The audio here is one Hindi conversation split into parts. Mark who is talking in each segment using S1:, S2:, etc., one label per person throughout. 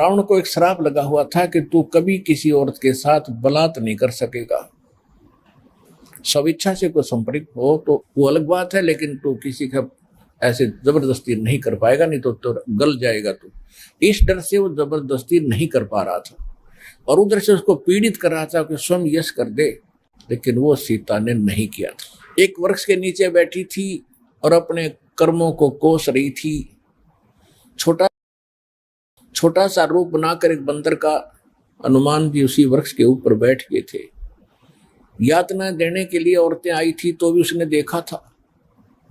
S1: रावण को एक श्राप लगा हुआ था कि तू कभी किसी औरत के साथ बलात् नहीं कर सकेगा। स्वेच्छा से कोई संपर्क हो तो वो अलग बात है, लेकिन तू किसी का ऐसे जबरदस्ती नहीं कर पाएगा, नहीं तो गल जाएगा तू। इस डर से वो जबरदस्ती नहीं कर पा रहा था और उधर से उसको पीड़ित कर रहा था कि स्वयं यश कर दे, लेकिन वो सीता ने नहीं किया था। एक वृक्ष के नीचे बैठी थी और अपने कर्मों को कोस रही थी। छोटा सा रूप बनाकर एक बंदर का हनुमान जी उसी वृक्ष के ऊपर बैठ गए थे। यातना देने के लिए औरतें आई थी तो भी उसने देखा था।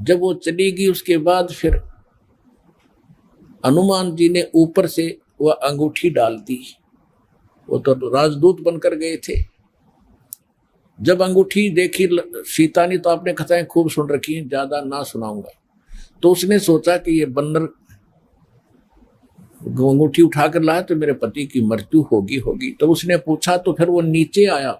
S1: जब वो चली गई उसके बाद फिर हनुमान जी ने ऊपर से वह अंगूठी डाल दी। वो तो राजदूत बनकर गए थे। जब अंगूठी देखी सीता ने तो आपने कथाएं खूब सुन रखी हैं, ज्यादा ना सुनाऊंगा। तो उसने सोचा कि ये बंदर अंगूठी उठाकर लाया तो मेरे पति की मृत्यु होगी। तो उसने पूछा तो फिर वो नीचे आया,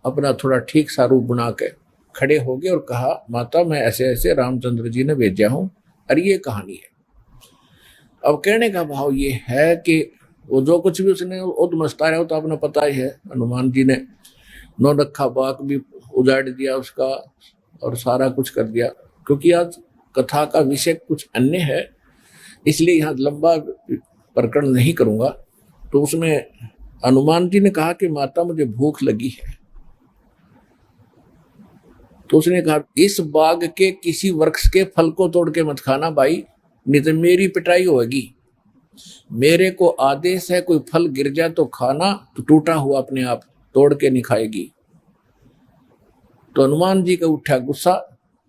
S1: अपना थोड़ा ठीक सा रूप बना के खड़े हो गए और कहा, माता मैं ऐसे ऐसे रामचंद्र जी ने भेजा हूं और ये कहानी है। अब कहने का भाव ये है कि वो जो कुछ भी उसने उद्मस्ता रहा हो तो आपने पता ही है, हनुमान जी ने नौलखा बाग भी उजाड़ दिया उसका और सारा कुछ कर दिया। क्योंकि आज कथा का विषय कुछ अन्य है, इसलिए यहाँ लंबा प्रकरण नहीं करूंगा। तो उसमें हनुमान जी ने कहा कि माता मुझे भूख लगी है। तो उसने कहा इस बाग के किसी वृक्ष के फल को तोड़ के मत खाना भाई, नहीं तो मेरी पिटाई होगी। मेरे को आदेश है कोई फल गिर जाए तो खाना, तो टूटा हुआ अपने आप तोड़ के नहीं खाएगी। तो हनुमान जी का उठा गुस्सा,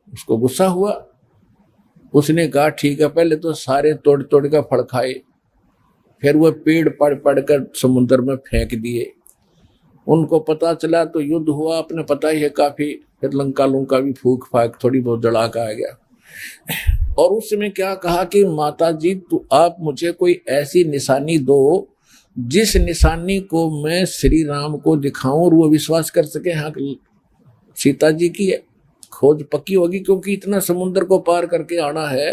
S1: उसको गुस्सा हुआ। उसने कहा ठीक है, पहले तो सारे तोड़ तोड़ का फल खाए, फिर वह पेड़ पड़ कर समुद्र में फेंक दिए। उनको पता चला तो युद्ध हुआ, अपने पता ही है काफी। फिर लंका भी फूक फाक थोड़ी बहुत जड़ाका आ गया। और उसमें क्या कहा कि माता जी तो आप मुझे कोई ऐसी निशानी दो जिस निशानी को मैं श्री राम को दिखाऊं और वो विश्वास कर सके हाँ सीता जी की है, खोज पक्की होगी। क्योंकि इतना समुद्र को पार करके आना है,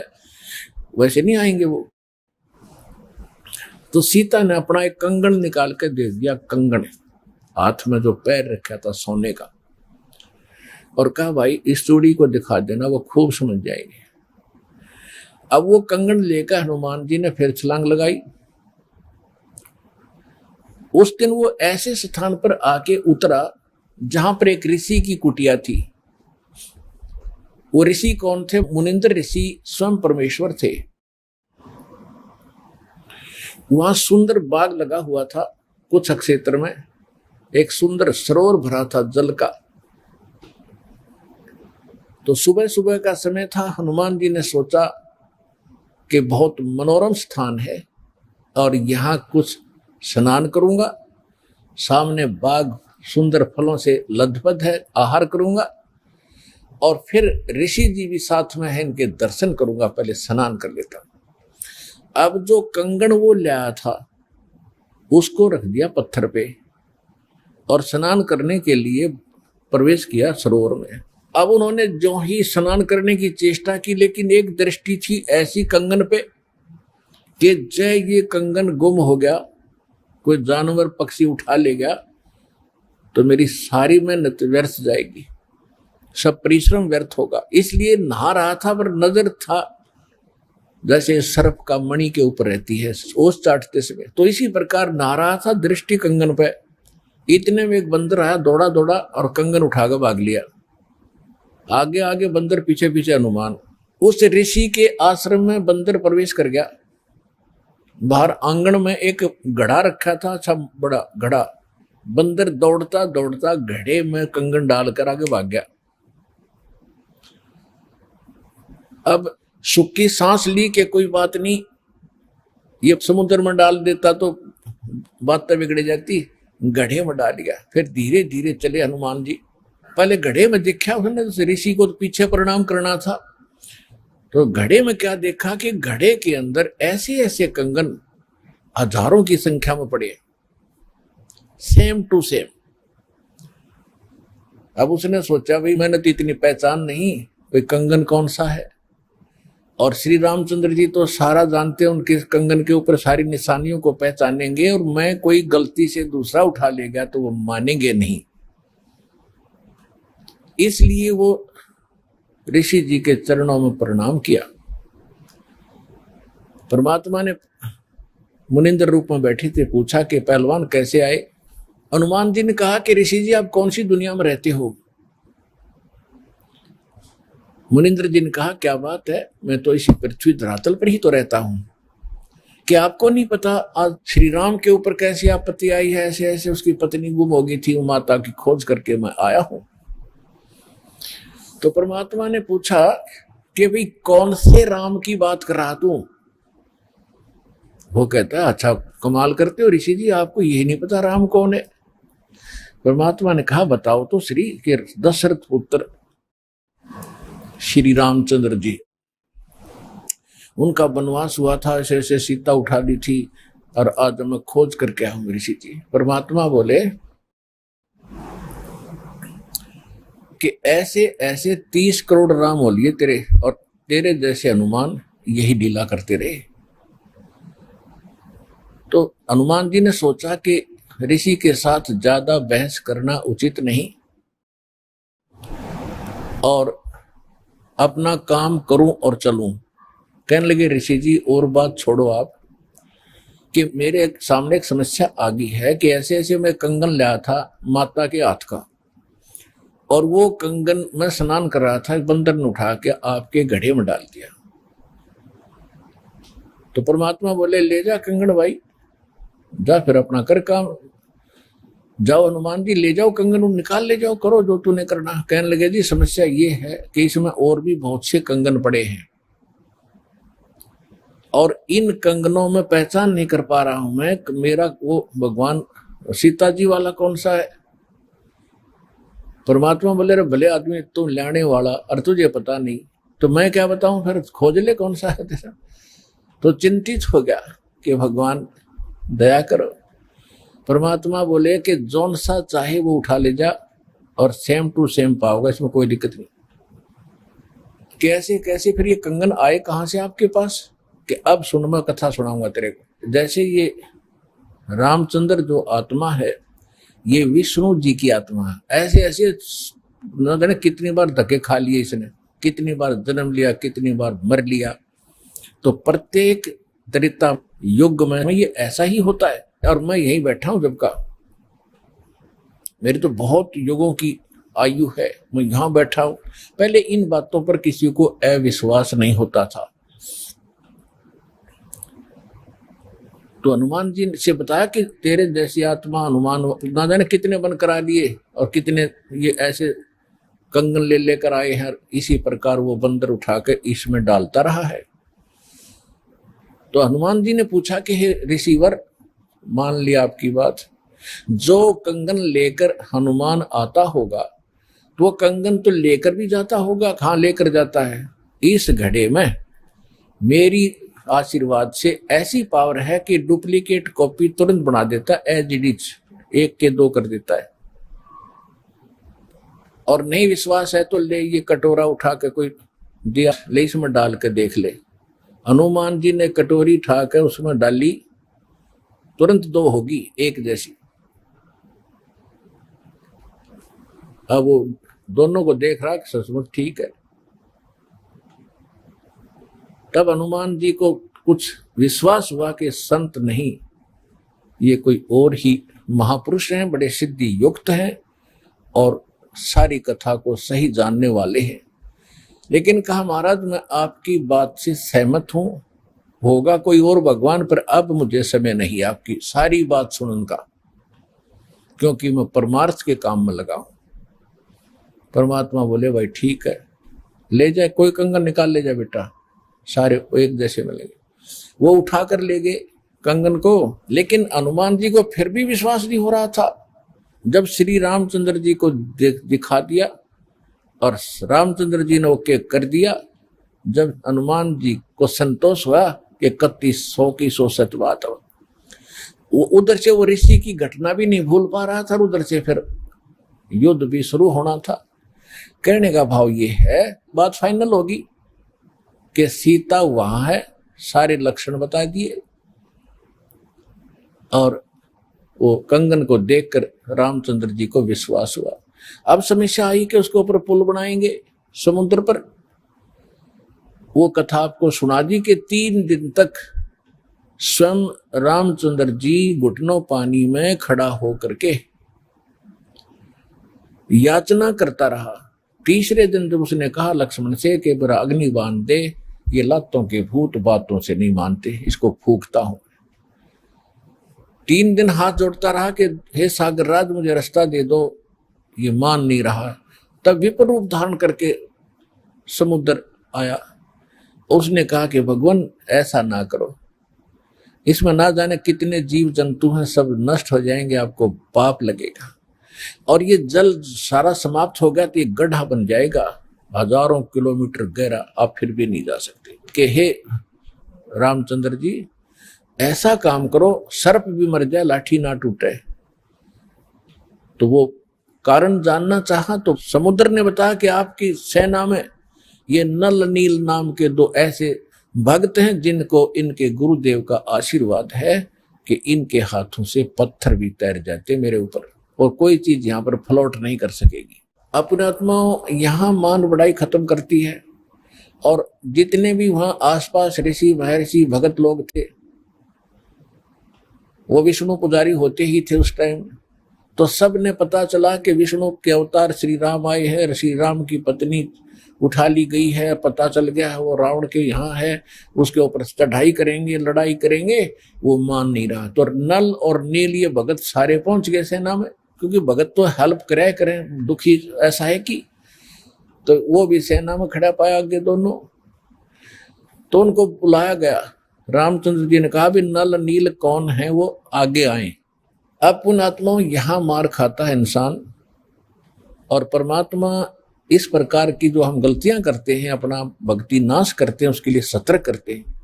S1: वैसे नहीं आएंगे वो। तो सीता ने अपना एक कंगन निकाल के दे दिया, कंगन हाथ में जो पैर रखा था सोने का, और कहा भाई इस चूड़ी को दिखा देना, वो खूब समझ जाएगी। अब वो कंगन लेकर हनुमान जी ने फिर छलांग लगाई। उस दिन वो ऐसे स्थान पर आके उतरा जहां पर एक ऋषि की कुटिया थी। वो ऋषि कौन थे? मुनिंद्र ऋषि स्वयं परमेश्वर थे। वहां सुंदर बाग लगा हुआ था, कुछ क्षेत्र में एक सुंदर सरोवर भरा था जल का। तो सुबह सुबह का समय था। हनुमान जी ने सोचा कि बहुत मनोरम स्थान है और यहाँ कुछ स्नान करूंगा, सामने बाग सुंदर फलों से लदबद है, आहार करूंगा और फिर ऋषि जी भी साथ में है, इनके दर्शन करूंगा, पहले स्नान कर लेता। अब जो कंगन वो लाया था उसको रख दिया पत्थर पे और स्नान करने के लिए प्रवेश किया सरोवर में। अब उन्होंने जो ही स्नान करने की चेष्टा की, लेकिन एक दृष्टि थी ऐसी कंगन पे कि जय ये कंगन गुम हो गया, कोई जानवर पक्षी उठा ले गया तो मेरी सारी मेहनत व्यर्थ जाएगी, सब परिश्रम व्यर्थ होगा। इसलिए नहा रहा था पर नजर था जैसे सर्प का मणि के ऊपर रहती है ओस चाटते समय, तो इसी प्रकार नहा रहा था, दृष्टि कंगन पे। इतने में एक बंदर आया, दौड़ा दौड़ा और कंगन उठाकर भाग लिया। आगे आगे बंदर, पीछे पीछे हनुमान। उस ऋषि के आश्रम में बंदर प्रवेश कर गया। बाहर आंगन में एक घड़ा रखा था, अच्छा बड़ा घड़ा। बंदर दौड़ता दौड़ता घड़े में कंगन डालकर आगे भाग गया। अब सुखी सांस ली कि कोई बात नहीं, ये समुद्र में डाल देता तो बातें बिगड़ जाती, घड़े में डाल दिया। फिर धीरे धीरे चले हनुमान जी। पहले घड़े में देखा उसने, ऋषि को तो पीछे प्रणाम करना था, तो घड़े में क्या देखा कि घड़े के अंदर ऐसे ऐसे कंगन हजारों की संख्या में पड़े, सेम टू सेम। अब उसने सोचा भाई मैंने तो इतनी पहचान नहीं, कोई कंगन कौन सा है। और श्री रामचंद्र जी तो सारा जानते हैं, उनके कंगन के ऊपर सारी निशानियों को पहचानेंगे, और मैं कोई गलती से दूसरा उठा लेगा तो वो मानेंगे नहीं। इसलिए वो ऋषि जी के चरणों में प्रणाम किया। परमात्मा ने मुनिंद्र रूप में बैठे थे, पूछा कि पहलवान कैसे आए। हनुमान जी ने कहा कि ऋषि जी आप कौन सी दुनिया में रहते हो। मुनिंद्र जी ने कहा क्या बात है, मैं तो इसी पृथ्वी धरातल पर ही तो रहता हूं। क्या आपको नहीं पता आज श्री राम के ऊपर कैसी आपत्ति आई है, ऐसे ऐसे उसकी पत्नी गुम हो गई थी, वो माता की खोज करके मैं आया हूं। तो परमात्मा ने पूछा कि भाई कौन से राम की बात कर रहा तू। वो कहता है अच्छा कमाल करते हो ऋषि जी, आपको यही नहीं पता राम कौन है। परमात्मा ने कहा बताओ तो श्री के दशरथ पुत्र श्री रामचंद्र जी, उनका वनवास हुआ था, ऐसे ऐसे सीता उठा ली थी और आज मैं खोज करके आऊं ऋषि जी। परमात्मा बोले कि ऐसे ऐसे 30 करोड़ राम हो लिए तेरे, और तेरे जैसे हनुमान यही लीला करते रहे। तो हनुमान जी ने सोचा कि ऋषि के साथ ज्यादा बहस करना उचित नहीं, और अपना काम करूं और चलूं। कहने लगे ऋषि जी और बात छोड़ो आप, कि मेरे सामने एक समस्या आ गई है कि ऐसे ऐसे मैं कंगन लाया था माता के हाथ का, और वो कंगन मैं स्नान कर रहा था, बंदर ने उठा के आपके घड़े में डाल दिया। तो परमात्मा बोले ले जा कंगन भाई, जा फिर अपना कर काम, जाओ हनुमान जी ले जाओ कंगन, निकाल ले जाओ, करो जो तूने करना। कहने लगे जी समस्या ये है कि इसमें और भी बहुत से कंगन पड़े हैं, और इन कंगनों में पहचान नहीं कर पा रहा हूं मैं, मेरा वो भगवान सीता जी वाला कौन सा है। परमात्मा बोले रे भले आदमी तू लाने वाला और तुझे पता नहीं, तो मैं क्या बताऊं, फिर खोज ले कौन सा है तेरा। तो चिंतित हो गया कि भगवान दया करो। परमात्मा बोले कि जौन सा चाहे वो उठा ले जा और सेम टू सेम पाओगे, इसमें कोई दिक्कत नहीं। कैसे कैसे फिर ये कंगन आए कहां से आपके पास, कि अब सुन मैं कथा सुनाऊंगा तेरे को। जैसे ये रामचंद्र जो आत्मा है ये विष्णु जी की आत्मा है, ऐसे ऐसे न जाने कितनी बार धक्के खा लिए इसने, कितनी बार जन्म लिया, कितनी बार मर लिया। तो प्रत्येक त्रेता युग में ये ऐसा ही होता है, और मैं यहीं बैठा हूं जब का, मेरी तो बहुत युगों की आयु है, मैं यहां बैठा हूं। पहले इन बातों पर किसी को अविश्वास नहीं होता था। तो हनुमान जी से बताया कि तेरे जैसी आत्मा हनुमान ना जाने कितने बन करा लिए, और कितने ये ऐसे कंगन ले लेकर आए हैं, इसी प्रकार वो बंदर उठा के इसमें डालता रहा है। तो हनुमान जी ने पूछा कि हे ऋषिवर, मान लिया आपकी बात, जो कंगन लेकर हनुमान आता होगा तो वो कंगन तो लेकर भी जाता होगा, कहां लेकर जाता है, इस घड़े में मेरी आशीर्वाद से ऐसी पावर है कि डुप्लीकेट कॉपी तुरंत बना देता है, एज इट इज 1 के 2 कर देता है। और नहीं विश्वास है तो ले ये कटोरा उठा के कोई दिया, ले इसमें डाल के देख ले। हनुमान जी ने कटोरी उठा कर उसमें डाली, तुरंत 2 होगी, 1 जैसी। अब वो दोनों को देख रहा कि सचमुच ठीक है। तब हनुमान जी को कुछ विश्वास हुआ कि संत नहीं, ये कोई और ही महापुरुष हैं, बड़े सिद्धि युक्त हैं और सारी कथा को सही जानने वाले हैं। लेकिन कहा महाराज मैं आपकी बात से सहमत हूं, होगा कोई और भगवान, पर अब मुझे समय नहीं आपकी सारी बात सुनने का, क्योंकि मैं परमार्थ के काम में लगा हूं। परमात्मा बोले भाई ठीक है, ले जाए, कोई कंगन निकाल ले जाए बेटा, सारे एक जैसे मिलेंगे। वो उठा कर ले गए कंगन को, लेकिन हनुमान जी को फिर भी विश्वास नहीं हो रहा था। जब श्री रामचंद्र जी को दिखा दिया और रामचंद्र जी ने ओके कर दिया, जब हनुमान जी को संतोष हुआ कि 3100 की 100 सत बात हो, वो उधर से वो ऋषि की घटना भी नहीं भूल पा रहा था, उधर से फिर युद्ध भी शुरू होना था। कहने का भाव ये है, बात फाइनल होगी कि सीता वहां है, सारे लक्षण बता दिए। और वो कंगन को देखकर रामचंद्र जी को विश्वास हुआ। अब समस्या आई कि उसके ऊपर पुल बनाएंगे समुद्र पर। वो कथा आपको सुना दी कि 3 दिन तक स्वयं रामचंद्र जी घुटनों पानी में खड़ा होकर के याचना करता रहा। तीसरे दिन जब उसने कहा लक्ष्मण से कि मेरा अग्नि बांध दे, ये लातों के भूत बातों से नहीं मानते, इसको फूंकता हूं। 3 दिन हाथ जोड़ता रहा कि हे सागर राज मुझे रास्ता दे दो, ये मान नहीं रहा। तब विपर रूप धारण करके समुद्र आया। उसने कहा कि भगवान ऐसा ना करो, इसमें ना जाने कितने जीव जंतु हैं, सब नष्ट हो जाएंगे, आपको पाप लगेगा। और ये जल सारा समाप्त हो गया तो ये गड्ढा बन जाएगा, हजारों किलोमीटर गहरा, आप फिर भी नहीं जा सकते। कि हे रामचंद्र जी ऐसा काम करो, सर्प भी मर जाए लाठी ना टूटे। तो वो कारण जानना चाहा तो समुद्र ने बताया कि आपकी सेना में ये नल नील नाम के 2 ऐसे भक्त हैं जिनको इनके गुरुदेव का आशीर्वाद है कि इनके हाथों से पत्थर भी तैर जाते मेरे ऊपर, और कोई चीज यहाँ पर फ्लोट नहीं कर सकेगी। अपने आत्माओं यहाँ मान बढ़ाई खत्म करती है। और जितने भी वहां आसपास ऋषि महर्षि भगत लोग थे, वो विष्णु पुजारी होते ही थे उस टाइम। तो सब ने पता चला कि विष्णु के अवतार श्री राम आए हैं, श्री राम की पत्नी उठा ली गई है, पता चल गया है वो रावण के यहाँ है, उसके ऊपर चढ़ाई करेंगे, लड़ाई करेंगे। वो मान नहीं रहा। तो नल और नील ये भगत सारे पहुंच गए सेना में, क्योंकि भगत तो हेल्प करें, दुखी ऐसा है कि। तो वो भी सेना में खड़ा पाया आगे दोनों। तो उनको बुलाया गया। रामचंद्र जी ने कहा भी नल नील कौन है, वो आगे आए। अब पुण्यात्माओं यहाँ मार खाता है इंसान, और परमात्मा इस प्रकार की जो हम गलतियां करते हैं, अपना भक्ति नाश करते हैं, उसके लिए सतर्क करते हैं।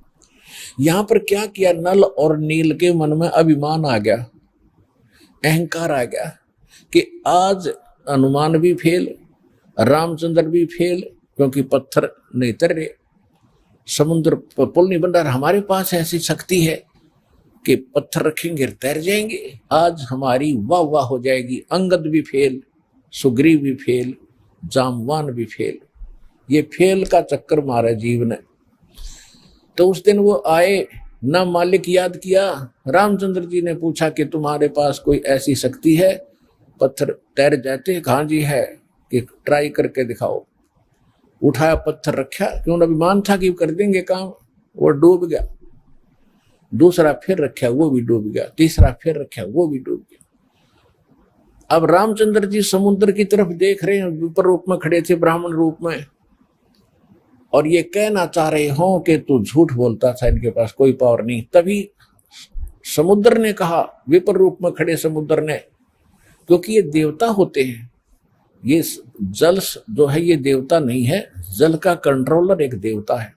S1: यहां पर क्या किया, नल और नील के मन में अभिमान आ गया, अहंकार आ गया कि आज हनुमान भी फेल, रामचंद्र भी फेल, क्योंकि पत्थर नहीं तर रहे, समुद्र पुल नहीं बन रहा। हमारे पास ऐसी शक्ति है कि पत्थर रखेंगे तैर जाएंगे, आज हमारी वाह वाह हो जाएगी। अंगद भी फेल, सुग्रीव भी फेल, जामवान भी फेल। ये फेल का चक्कर मारा जीव ने। तो उस दिन वो आए, ना मालिक याद किया। रामचंद्र जी ने पूछा कि तुम्हारे पास कोई ऐसी शक्ति है पत्थर तैर जाते? हाँ जी है, कि ट्राई करके दिखाओ। उठाया, पत्थर रखा, क्यों अभिमान था कि कर देंगे काम, वो डूब गया। दूसरा फिर रखा, वो भी डूब गया। तीसरा फिर रखा, वो भी डूब गया। अब रामचंद्र जी समुद्र की तरफ देख रहे हैं, विपर रूप में खड़े थे, ब्राह्मण रूप में, और ये कहना चाह रहे हो कि तू झूठ बोलता था, इनके पास कोई पावर नहीं। तभी समुद्र ने कहा, विपर रूप में खड़े समुद्र ने, क्योंकि ये देवता होते हैं, ये जल जो है ये देवता नहीं है, जल का कंट्रोलर एक देवता है,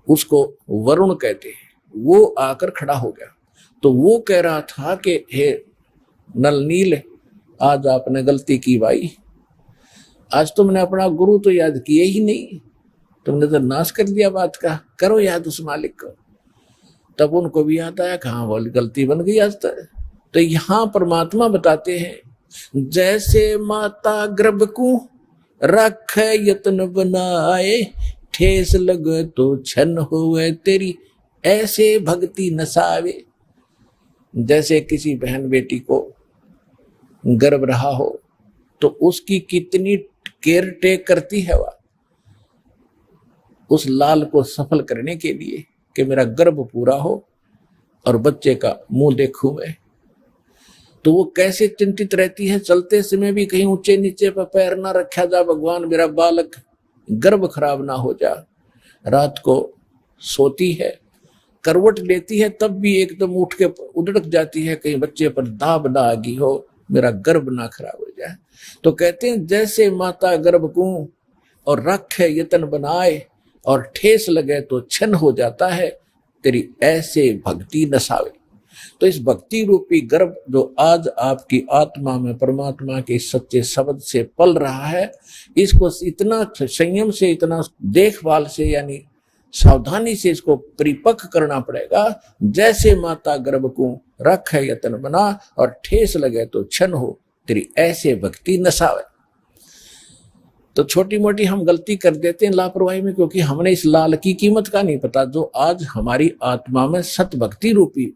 S1: उसको वरुण कहते हैं। वो आकर खड़ा हो गया। तो वो कह रहा था कि हे नल नील, आज आपने गलती की भाई, आज तुमने अपना गुरु तो याद किए ही नहीं, तुमने तो नाश कर दिया बात का। करो याद उस मालिक को। तब उनको भी याद आया, कहाँ बोली गलती बन गई आज तक। तो यहाँ परमात्मा बताते हैं, जैसे माता गर्भ को रख यत्न बनाए, ठेस लगे तो छन होवे तेरी, ऐसे भक्ति नसावे। जैसे किसी बहन बेटी को गर्भ रहा हो तो उसकी कितनी केयर टेक करती है वह, उस लाल को सफल करने के लिए कि मेरा गर्भ पूरा हो और बच्चे का मुंह देखूं मैं। तो वो कैसे चिंतित रहती है, चलते समय भी कहीं ऊंचे नीचे पर पैर ना रखा जा, भगवान मेरा बालक गर्भ खराब ना हो जा। रात को सोती है, करवट लेती है, तब भी एकदम उठ के उधड़क जाती है, कहीं बच्चे पर दाब ना आ गई हो, मेरा गर्भ ना खराब हो जाए। तो कहते हैं जैसे माता गर्भ को और रखे यतन बनाए और ठेस लगे तो छन हो जाता है, तेरी ऐसे भक्ति नसावे। तो इस भक्ति रूपी गर्भ जो आज आपकी आत्मा में परमात्मा के सच्चे शब्द से पल रहा है, इसको इतना संयम से, इतना देखभाल से, यानी सावधानी से इसको परिपक्व करना पड़ेगा। जैसे माता गर्भ को रख है यतन बना, और ठेस लगे तो क्षण हो तेरी ऐसे भक्ति नसावे। तो छोटी मोटी हम गलती कर देते हैं लापरवाही में, क्योंकि हमने इस लाल की कीमत का नहीं पता। जो आज हमारी आत्मा में सत भक्ति रूपी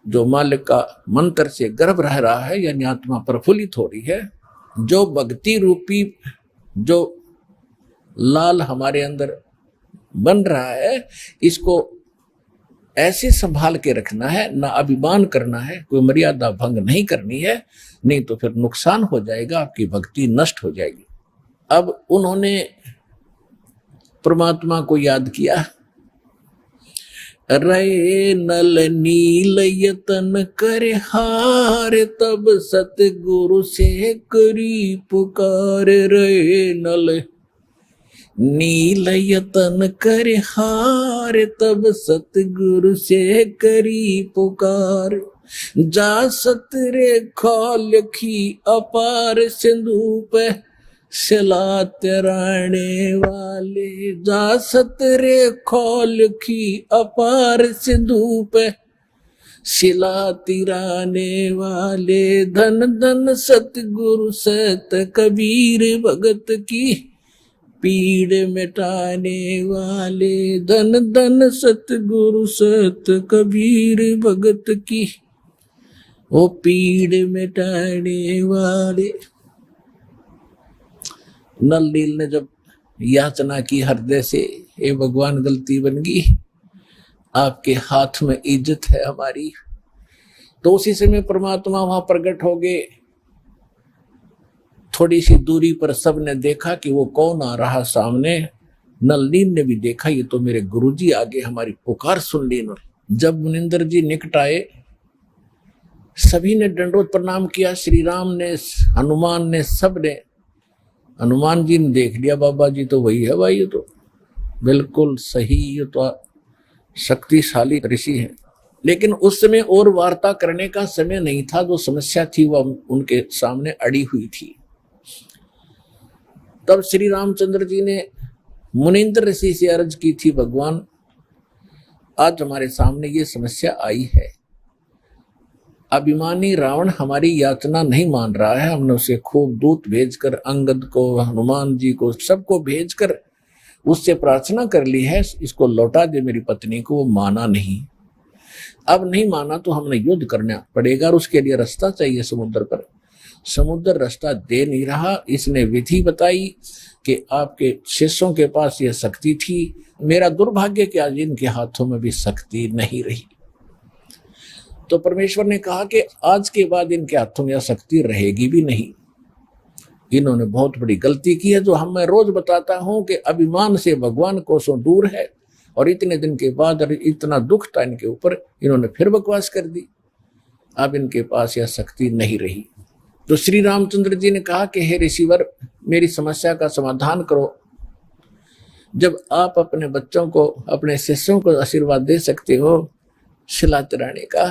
S1: जो मालिक का मंत्र से गर्भ रह रहा है, यानी आत्मा प्रफुल्लित हो रही है, जो भक्ति रूपी जो लाल हमारे अंदर बन रहा है, इसको ऐसे संभाल के रखना है, ना अभिमान करना है, कोई मर्यादा भंग नहीं करनी है, नहीं तो फिर नुकसान हो जाएगा, आपकी भक्ति नष्ट हो जाएगी। अब उन्होंने परमात्मा को याद किया। रे नल नील यतन करे हार, तब सतगुरु से करी पुकार। रे नल नील यतन करे हार, तब सतगुरु से करी पुकार। जा सतरे खोलखी अपार सिंधु पे शिला तिराने वाले। जा सतरे खोलखी अपार सिंधु पे शिला तिराने वाले। धन धन सतगुरु सत कबीर भगत की पीड़ मिटाने वाले। धन धन सतगुरु सत कबीर भगत की वो पीड़ मिटाने वाले। नल नील ने जब याचना की हृदय से, हे भगवान गलती बन गई, आपके हाथ में इज्जत है हमारी, तो उसी समय परमात्मा वहां प्रकट हो गए। थोड़ी सी दूरी पर सबने देखा कि वो कौन आ रहा सामने। नल नील ने भी देखा, ये तो मेरे गुरुजी आगे हमारी पुकार सुन ली इन्होंने। जब मुनिंदर जी निकट आए, सभी ने दंडोत प्रणाम किया, श्री राम ने, हनुमान ने, सब ने। हनुमान जी ने देख लिया, बाबा जी तो वही है भाई, ये तो बिल्कुल सही, ये तो शक्तिशाली ऋषि है। लेकिन उस समय और वार्ता करने का समय नहीं था। जो समस्या थी वह उनके सामने अड़ी हुई थी। तब श्री रामचंद्र जी ने मुनिंद्र ऋषि से अर्ज की थी, भगवान आज हमारे सामने ये समस्या आई है। अभिमानी रावण हमारी याचना नहीं मान रहा है। हमने उसे खूब दूत भेजकर, अंगद को, हनुमान जी को, सबको भेजकर उससे प्रार्थना कर ली है, इसको लौटा दे मेरी पत्नी को। वो माना नहीं। अब नहीं माना तो हमने युद्ध करना पड़ेगा, और उसके लिए रास्ता चाहिए समुद्र पर। समुद्र रास्ता दे नहीं रहा। इसने विधि बताई कि आपके शिष्यों के पास यह शक्ति थी। मेरा दुर्भाग्य कि आज इनके हाथों में भी शक्ति नहीं रही। तो परमेश्वर ने कहा कि आज के बाद इनके हाथों में यह शक्ति रहेगी भी नहीं। इन्होंने बहुत बड़ी गलती की है, जो हम मैं रोज बताता हूं कि अभिमान से भगवान कोसों दूर है। और इतने दिन के बाद इतना दुख था इनके ऊपर, इन्होंने फिर बकवास कर दी। अब इनके पास यह शक्ति नहीं रही। तो श्री रामचंद्र जी ने कहा कि हे ऋषिवर, मेरी समस्या का समाधान करो। जब आप अपने बच्चों को, अपने शिष्यों को आशीर्वाद दे सकते हो शिला तिराने का,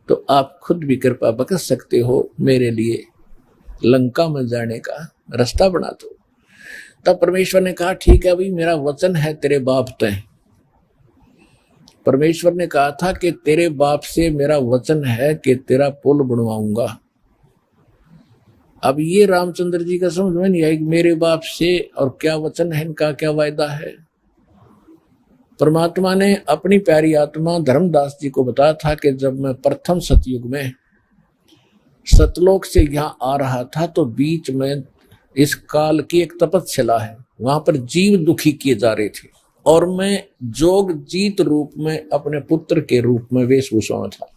S1: तो आप खुद भी कृपा बख्श सकते हो, मेरे लिए लंका में जाने का रास्ता बना दो। तब परमेश्वर ने कहा, ठीक है भाई, मेरा वचन है तेरे बाप तय। परमेश्वर ने कहा था कि तेरे बाप से मेरा वचन है कि तेरा पुल बनवाऊंगा। अब ये रामचंद्र जी का समझ में नहीं आई, मेरे बाप से और क्या वचन है इनका, क्या वायदा है। परमात्मा ने अपनी प्यारी आत्मा धर्मदास जी को बताया था कि जब मैं प्रथम सतयुग में सतलोक से यहाँ आ रहा था, तो बीच में इस काल की एक तपस्या है, वहां पर जीव दुखी किए जा रहे थे, और मैं जोग जीत रूप में अपने पुत्र के रूप में वेशभूषा में था।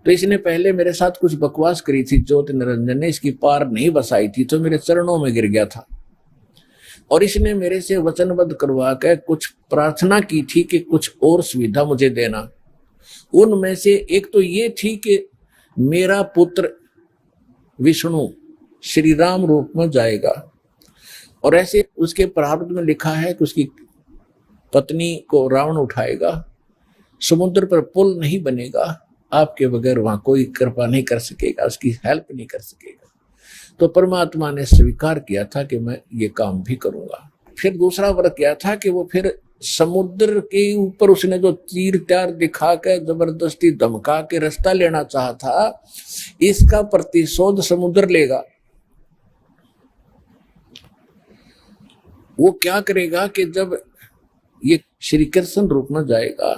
S1: तो इसने पहले मेरे साथ कुछ बकवास करी थी, ज्योति निरंजन ने इसकी पार नहीं बसाई थी, तो मेरे चरणों में गिर गया था। और इसने मेरे से वचनबद्ध करवा कर कुछ प्रार्थना की थी कि कुछ और सुविधा मुझे देना। उनमें से एक तो ये थी कि मेरा पुत्र विष्णु श्री राम रूप में जाएगा, और ऐसे उसके प्रारब्ध में लिखा है कि उसकी पत्नी को रावण उठाएगा, समुद्र पर पुल नहीं बनेगा, आपके बगैर वहां कोई कृपा नहीं कर सकेगा, उसकी हेल्प नहीं कर सकेगा। तो परमात्मा ने स्वीकार किया था कि मैं ये काम भी करूंगा। फिर दूसरा वर्ग क्या था कि वो फिर समुद्र के ऊपर उसने जो तीर त्यार दिखा के जबरदस्ती धमका के रास्ता लेना चाहा था, इसका प्रतिशोध समुद्र लेगा। वो क्या करेगा कि जब ये श्री कृष्ण रूप में जाएगा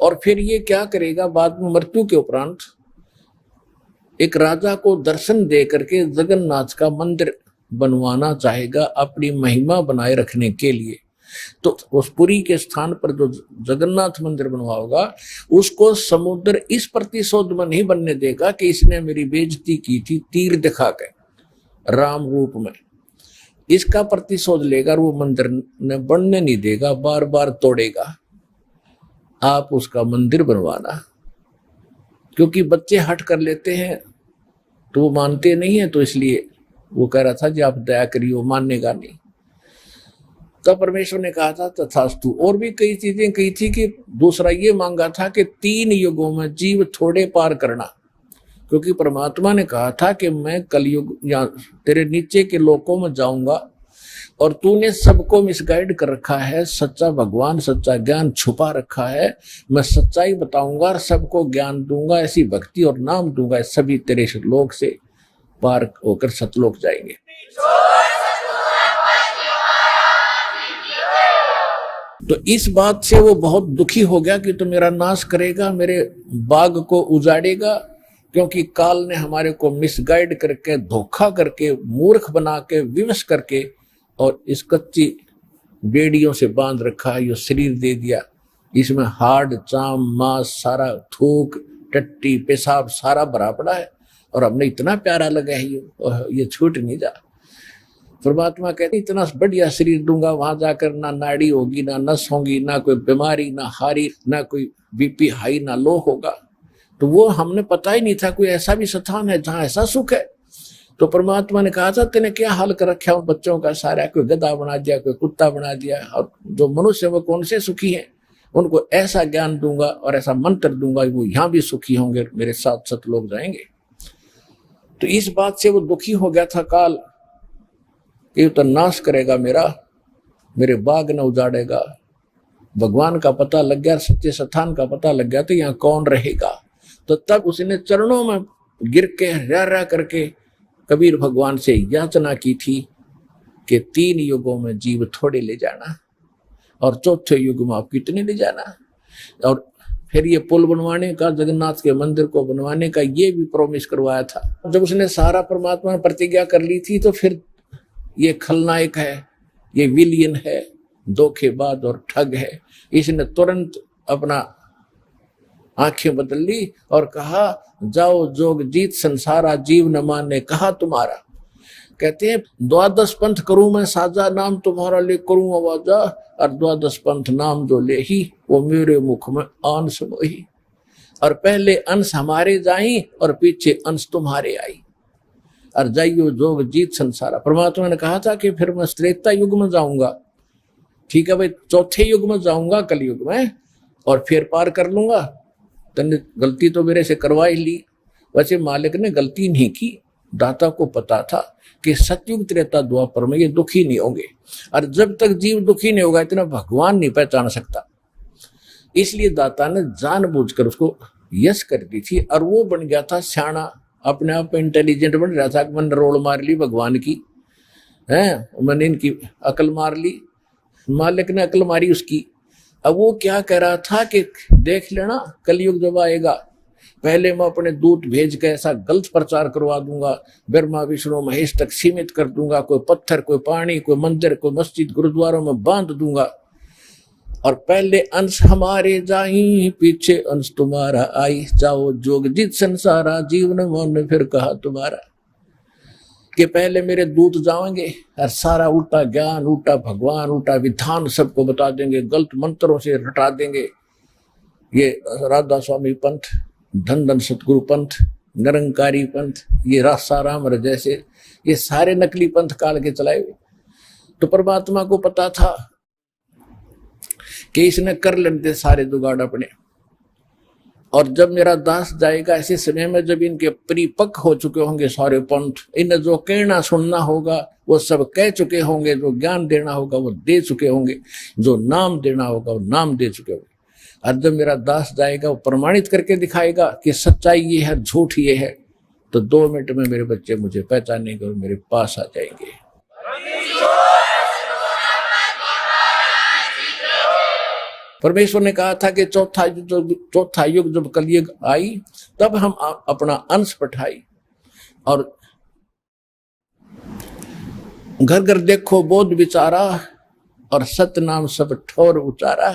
S1: और फिर ये क्या करेगा, बाद में मृत्यु के उपरांत एक राजा को दर्शन दे करके जगन्नाथ का मंदिर बनवाना चाहेगा अपनी महिमा बनाए रखने के लिए। तो उस पुरी के स्थान पर जो जगन्नाथ मंदिर बनवाओगा उसको समुद्र इस प्रतिशोध में नहीं बनने देगा कि इसने मेरी बेइज्जती की थी तीर दिखा के राम रूप में, इसका प्रतिशोध लेगा। वो मंदिर ने बनने नहीं देगा, बार बार तोड़ेगा। आप उसका मंदिर बनवाना, क्योंकि बच्चे हट कर लेते हैं तो वो मानते नहीं है, तो इसलिए वो कह रहा था जी आप दया करिए, वो मानेगा नहीं। तब परमेश्वर ने कहा था तथास्तु। और भी कई चीजें कही थी कि दूसरा ये मांगा था कि 3 युगों में जीव थोड़े पार करना, क्योंकि परमात्मा ने कहा था कि मैं कलयुग या तेरे नीचे के लोकों में जाऊंगा और तूने सबको मिसगाइड कर रखा है, सच्चा भगवान सच्चा ज्ञान छुपा रखा है, मैं सच्चाई बताऊंगा और सबको ज्ञान दूंगा, ऐसी भक्ति और नाम दूंगा, सभी तेरे लोक से पार होकर सतलोक जाएंगे। तो इस बात से वो बहुत दुखी हो गया कि तो मेरा नाश करेगा, मेरे बाग को उजाड़ेगा, क्योंकि काल ने हमारे को मिसगाइड करके धोखा करके मूर्ख बना के विवश करके और इस कच्ची बेड़ियों से बांध रखा, ये शरीर दे दिया, इसमें हाड़ चाम मांस सारा थूक टट्टी पेशाब सारा भरा पड़ा है और हमने इतना प्यारा लगा है ये छूट नहीं जा। परमात्मा कहते इतना बढ़िया शरीर दूंगा, वहां जाकर ना नाड़ी होगी ना नस होगी, ना कोई बीमारी ना हारी, ना कोई बीपी हाई ना लो होगा। तो वो हमने पता ही नहीं था कोई ऐसा भी स्थान है जहां ऐसा सुख है। तो परमात्मा ने कहा था तेने क्या हाल कर रखा उन बच्चों का सारा, कोई गधा बना दिया कोई कुत्ता बना दिया, और जो मनुष्य वो कौन से सुखी है, उनको ऐसा ज्ञान दूंगा और ऐसा मंत्र दूंगा वो यहाँ भी सुखी होंगे, मेरे साथ सतलोक जाएंगे। तो इस बात से वो दुखी हो गया था काल कि तो नाश करेगा मेरे बाग न उजाड़ेगा। भगवान का पता लग गया, सच्चे स्थान का पता लग गया तो यहाँ कौन रहेगा। तो तब उसने चरणों में गिर के रा करके कबीर भगवान से याचना की थी कि 3 युगों में जीव थोड़े ले जाना और चौथे युग में आप कितने ले जाना। और फिर ये पुल बनवाने का, जगन्नाथ के मंदिर को बनवाने का ये भी प्रॉमिस करवाया था। जब उसने सारा परमात्मा ने प्रतिज्ञा कर ली थी तो फिर ये खलनायक है, ये विलियन है, धोखेबाज और ठग है, इसने तुरंत अपना आंखें बदल ली और कहा जाओ जोग जीत संसारा जीव न माने कहा तुम्हारा। कहते हैं 12 पंथ करूं मैं साजा नाम तुम्हारा ले करूं आवाजा, और 12 पंथ नाम जो ले ही वो मेरे मुख में आन समोही। और पहले अंश हमारे जाई और पीछे अंश तुम्हारे आई, और जाइयो जोग जीत संसारा। परमात्मा ने कहा था कि फिर मैं त्रेता युग में जाऊंगा, ठीक है भाई, चौथे युग में जाऊंगा कलयुग में और फिर पार कर लूंगा। तने गलती तो मेरे से करवा ही ली। वैसे मालिक ने गलती नहीं की, दाता को पता था कि सतयुग त्रेता द्वापर में ये दुखी नहीं होंगे, और जब तक जीव दुखी नहीं होगा इतना भगवान नहीं पहचान सकता। इसलिए दाता ने जानबूझकर उसको यश कर दी थी, और वो बन गया था सियाना, अपने आप इंटेलिजेंट बन रहा था। मैंने रोल मार ली भगवान की, है मैंने इनकी अकल मार ली, मालिक ने अकल मारी उसकी। अब वो क्या कह रहा था कि देख लेना कलयुग जब आएगा, पहले मैं अपने दूत भेज के ऐसा गलत प्रचार करवा दूंगा, ब्रह्मा विष्णु महेश तक सीमित कर दूंगा, कोई पत्थर कोई पानी कोई मंदिर कोई मस्जिद गुरुद्वारों में बांध दूंगा, और पहले अंश हमारे जाई पीछे अंश तुम्हारा आई, जाओ जोग जीत संसारा जीवन मन फिर कहा तुम्हारा। कि पहले मेरे दूत जाएंगे और सारा उल्टा ज्ञान उल्टा भगवान उल्टा विधान सबको बता देंगे, गलत मंत्रों से रटा देंगे। ये राधा स्वामी पंथ, धन धन सतगुरु पंथ, निरंकारी पंथ, ये रासाराम जैसे ये सारे नकली पंथ काल के चलाए हुए। तो परमात्मा को पता था कि इसने कर लेते सारे जुगाड़ अपने, और जब मेरा दास जाएगा ऐसे समय में जब इनके परिपक्व हो चुके होंगे सारे पंथ, इन्हें जो कहना सुनना होगा वो सब कह चुके होंगे, जो ज्ञान देना होगा वो दे चुके होंगे, जो नाम देना होगा वो नाम दे चुके होंगे। और जब मेरा दास जाएगा वो प्रमाणित करके दिखाएगा कि सच्चाई ये है, झूठ ये है, तो 2 मिनट में मेरे बच्चे मुझे पहचानेंगे और मेरे पास आ जाएंगे। परमेश्वर ने कहा था कि चौथा युग जब कलयुग आई तब हम अपना अंश पठाई और घर घर देखो बोध विचारा और सत्य नाम सब ठोर उचारा।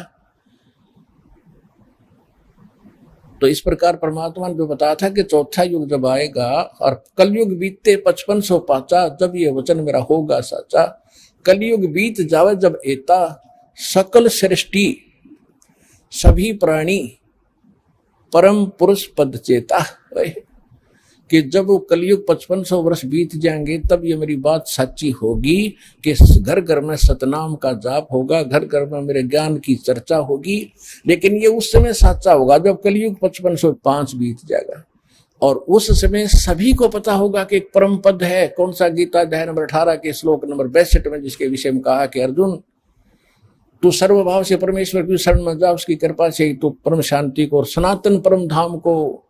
S1: तो इस प्रकार परमात्मा ने जो बताया था कि चौथा युग जब आएगा और कलयुग बीतते 5500 पाचा, जब ये वचन मेरा होगा साचा। कलयुग बीत जावे जब एता, सकल सृष्टि सभी प्राणी परम पुरुष पद चेता। कि जब वो कलयुग 5500 वर्ष बीत जाएंगे तब ये मेरी बात सच्ची होगी कि घर घर में सतनाम का जाप होगा, घर घर में मेरे ज्ञान की चर्चा होगी। लेकिन ये उस समय सच्चा होगा जब कलयुग 5505 बीत जाएगा और उस समय सभी को पता होगा कि एक परम पद है। कौन सा? गीता अध्याय नंबर 18 के श्लोक नंबर 62 में, जिसके विषय में कहा कि अर्जुन तू सर्वभाव से परमेश्वर की शरण में जा, उसकी कृपा से तू परम शांति को और सनातन परम धाम को,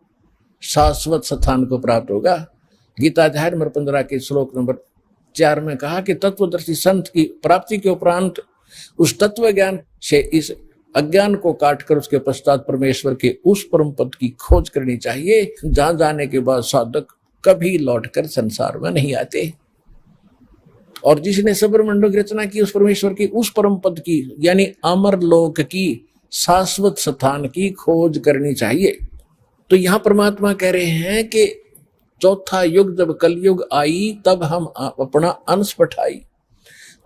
S1: शाश्वत स्थान को प्राप्त होगा। गीता अध्याय नंबर 15 के श्लोक नंबर 4 में कहा कि तत्वदर्शी संत की प्राप्ति के उपरांत उस तत्व ज्ञान से इस अज्ञान को काटकर उसके पश्चात परमेश्वर के उस परम पद की खोज करनी चाहिए, जहां जाने के बाद साधक कभी लौटकर संसार में नहीं आते। और जिसने सबरमंडल की रचना की उस परमेश्वर की उस परम पद की यानी अमर लोक की शाश्वत स्थान की खोज करनी चाहिए। तो यहां परमात्मा कह रहे हैं कि चौथा युग जब कलयुग आई तब हम अपना अंश पठाई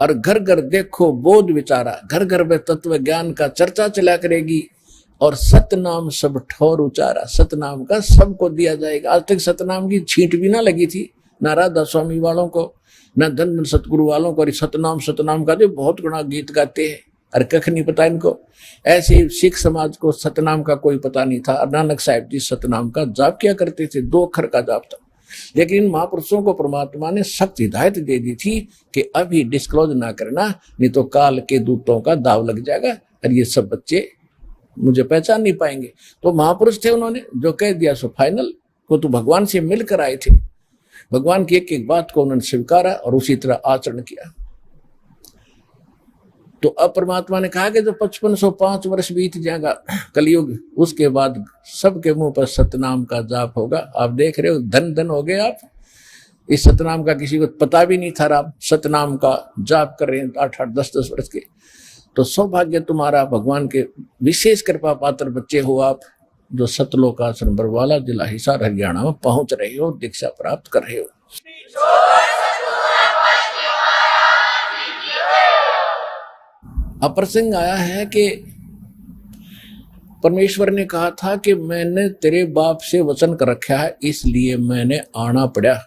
S1: और घर घर देखो बोध विचारा, घर घर में तत्व ज्ञान का चर्चा चला करेगी और सतनाम सब ठोर उचारा। सतनाम का सबको दिया जाएगा। आज तक सतनाम की छींट भी ना लगी थी, ना राधा स्वामी वालों को, ना धन सतगुरु वालों को। सतनाम का जो बहुत गुणा गीत गाते हैं और कख नहीं पता इनको। ऐसे सिख समाज को सतनाम का कोई पता नहीं था। नानक साहिब जी सतनाम का जाप किया करते थे, 2 अक्षर का जाप था। लेकिन इन महापुरुषों को परमात्मा ने सख्त हिदायत दे दी थी कि अभी डिस्क्लोज ना करना, नहीं तो काल के दूतों का दाव लग जाएगा और ये सब बच्चे मुझे पहचान नहीं पाएंगे। तो महापुरुष थे, उन्होंने जो कह दिया सो फाइनल। को तो भगवान से मिलकर आए थे, भगवान की एक एक बात को उन्होंने स्वीकारा और उसी तरह आचरण किया। तो अब परमात्मा ने कहा कि जो 5505 वर्ष बीत जाएगा कलयुग, उसके बाद सबके मुंह पर सतनाम का जाप होगा। आप देख रहे हो, धन धन हो गए आप। इस सतनाम का किसी को पता भी नहीं था, आप सतनाम का जाप कर रहे हैं 8-8, 10-10 वर्ष के। तो सौभाग्य तुम्हारा, भगवान के विशेष कृपा पात्र बच्चे हो आप, जो सतलोकासन बरवाला जिला हिसार हरियाणा में पहुंच रहे हो, दीक्षा प्राप्त कर रहे हो। अब प्रसंग आया है कि परमेश्वर ने कहा था कि मैंने तेरे बाप से वचन कर रखा है, इसलिए मैंने आना पड़ा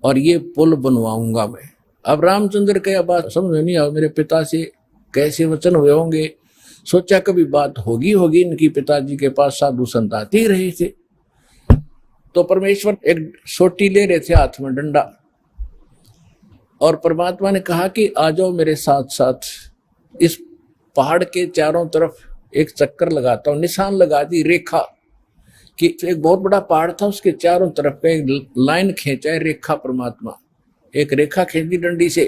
S1: और ये पुल बनवाऊंगा मैं। अब रामचंद्र के बात समझ नहीं आ, मेरे पिता से कैसे वचन हुए होंगे। सोचा कभी बात होगी इनकी, पिताजी के पास साधु संत आते ही रहे थे। तो परमेश्वर एक सोटी ले रहे थे हाथ में, डंडा, और परमात्मा ने कहा कि आ जाओ मेरे साथ साथ। इस पहाड़ के चारों तरफ एक चक्कर लगाता हूं, निशान लगा दी, रेखा कि एक बहुत बड़ा पहाड़ था, उसके चारों तरफ का एक लाइन खींचा है, रेखा। परमात्मा एक रेखा खींच दी डंडी से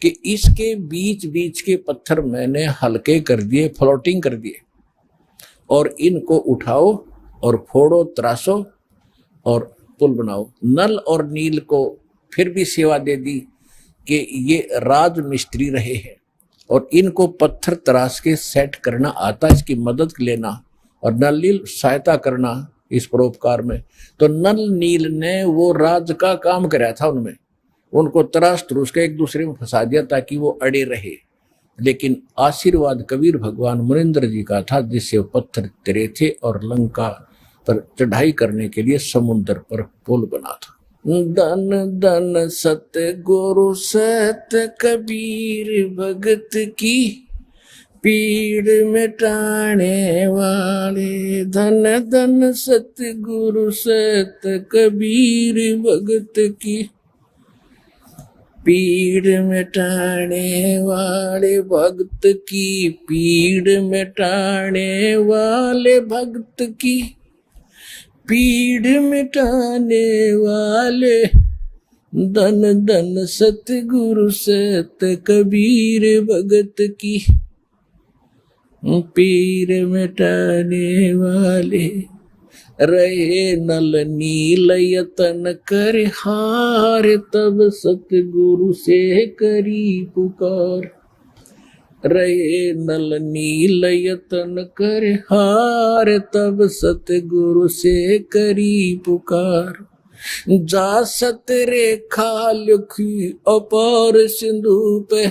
S1: कि इसके बीच बीच के पत्थर मैंने हल्के कर दिए, फ्लोटिंग कर दिए, और इनको उठाओ और फोड़ो, त्रासो और पुल बनाओ। नल और नील को फिर भी सेवा दे दी कि ये राज मिस्त्री रहे हैं और इनको पत्थर तराश के सेट करना आता, इसकी मदद लेना, और नल नील सहायता करना इस परोपकार में। तो नल नील ने वो राज का काम कराया था उनमें, उनको तराश तरूश के एक दूसरे में फंसा दिया ताकि वो अड़े रहे। लेकिन आशीर्वाद कबीर भगवान मुनिंद्र जी का था, जिससे वो पत्थर तरे थे और लंका पर चढ़ाई करने के लिए समुद्र पर पुल बना था। धन धन सत गुरु सत कबीर भगत की, पीड़ मिटाने वाले धन धन सतगुरु सत कबीर भगत की। पीड़ मिटाने वाले भक्त की, पीड़ मिटाने वाले भक्त की, पीड़ मिटाने वाले धन धन सतगुरु सत कबीर भगत की। पीर मिटाने वाले रहे नल नील यतन कर हार, तब सतगुरु से करी पुकार। रहे नल नील यतन कर हार, तब सतगुरु से करी पुकार। जा सत रेखा लिखी अपार सिंधु पे,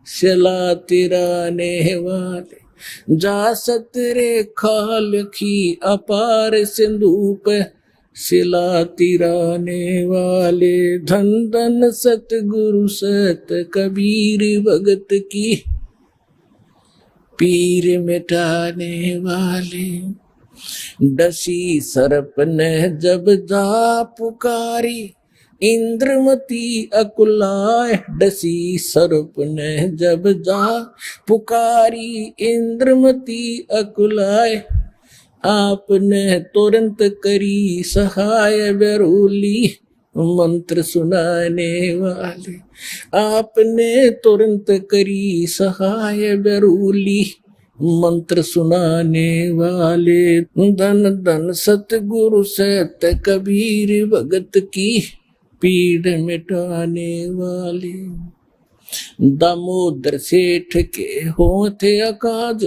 S1: शिला तिराने वाले। जा सत रेखा लिखी अपार सिंधु पे, शिला तिराने वाले धन धन सतगुरु सत कबीर भगत की। पीर मिटाने वाले डसी सर्प ने जब जा पुकारी, इंद्रमती अकुलाए। डसी सर्प ने जब जा पुकारी, इंद्रमती अकुलाए। आपने तुरंत करी सहाय बेरूली, मंत्र सुनाने वाले। आपने तुरंत करी सहाय बेरूली, मंत्र सुनाने वाले धन धन सतगुरु सत कबीर भगत की। पीड़ मिटाने वाले दामोदर सेठ के होते अकाज,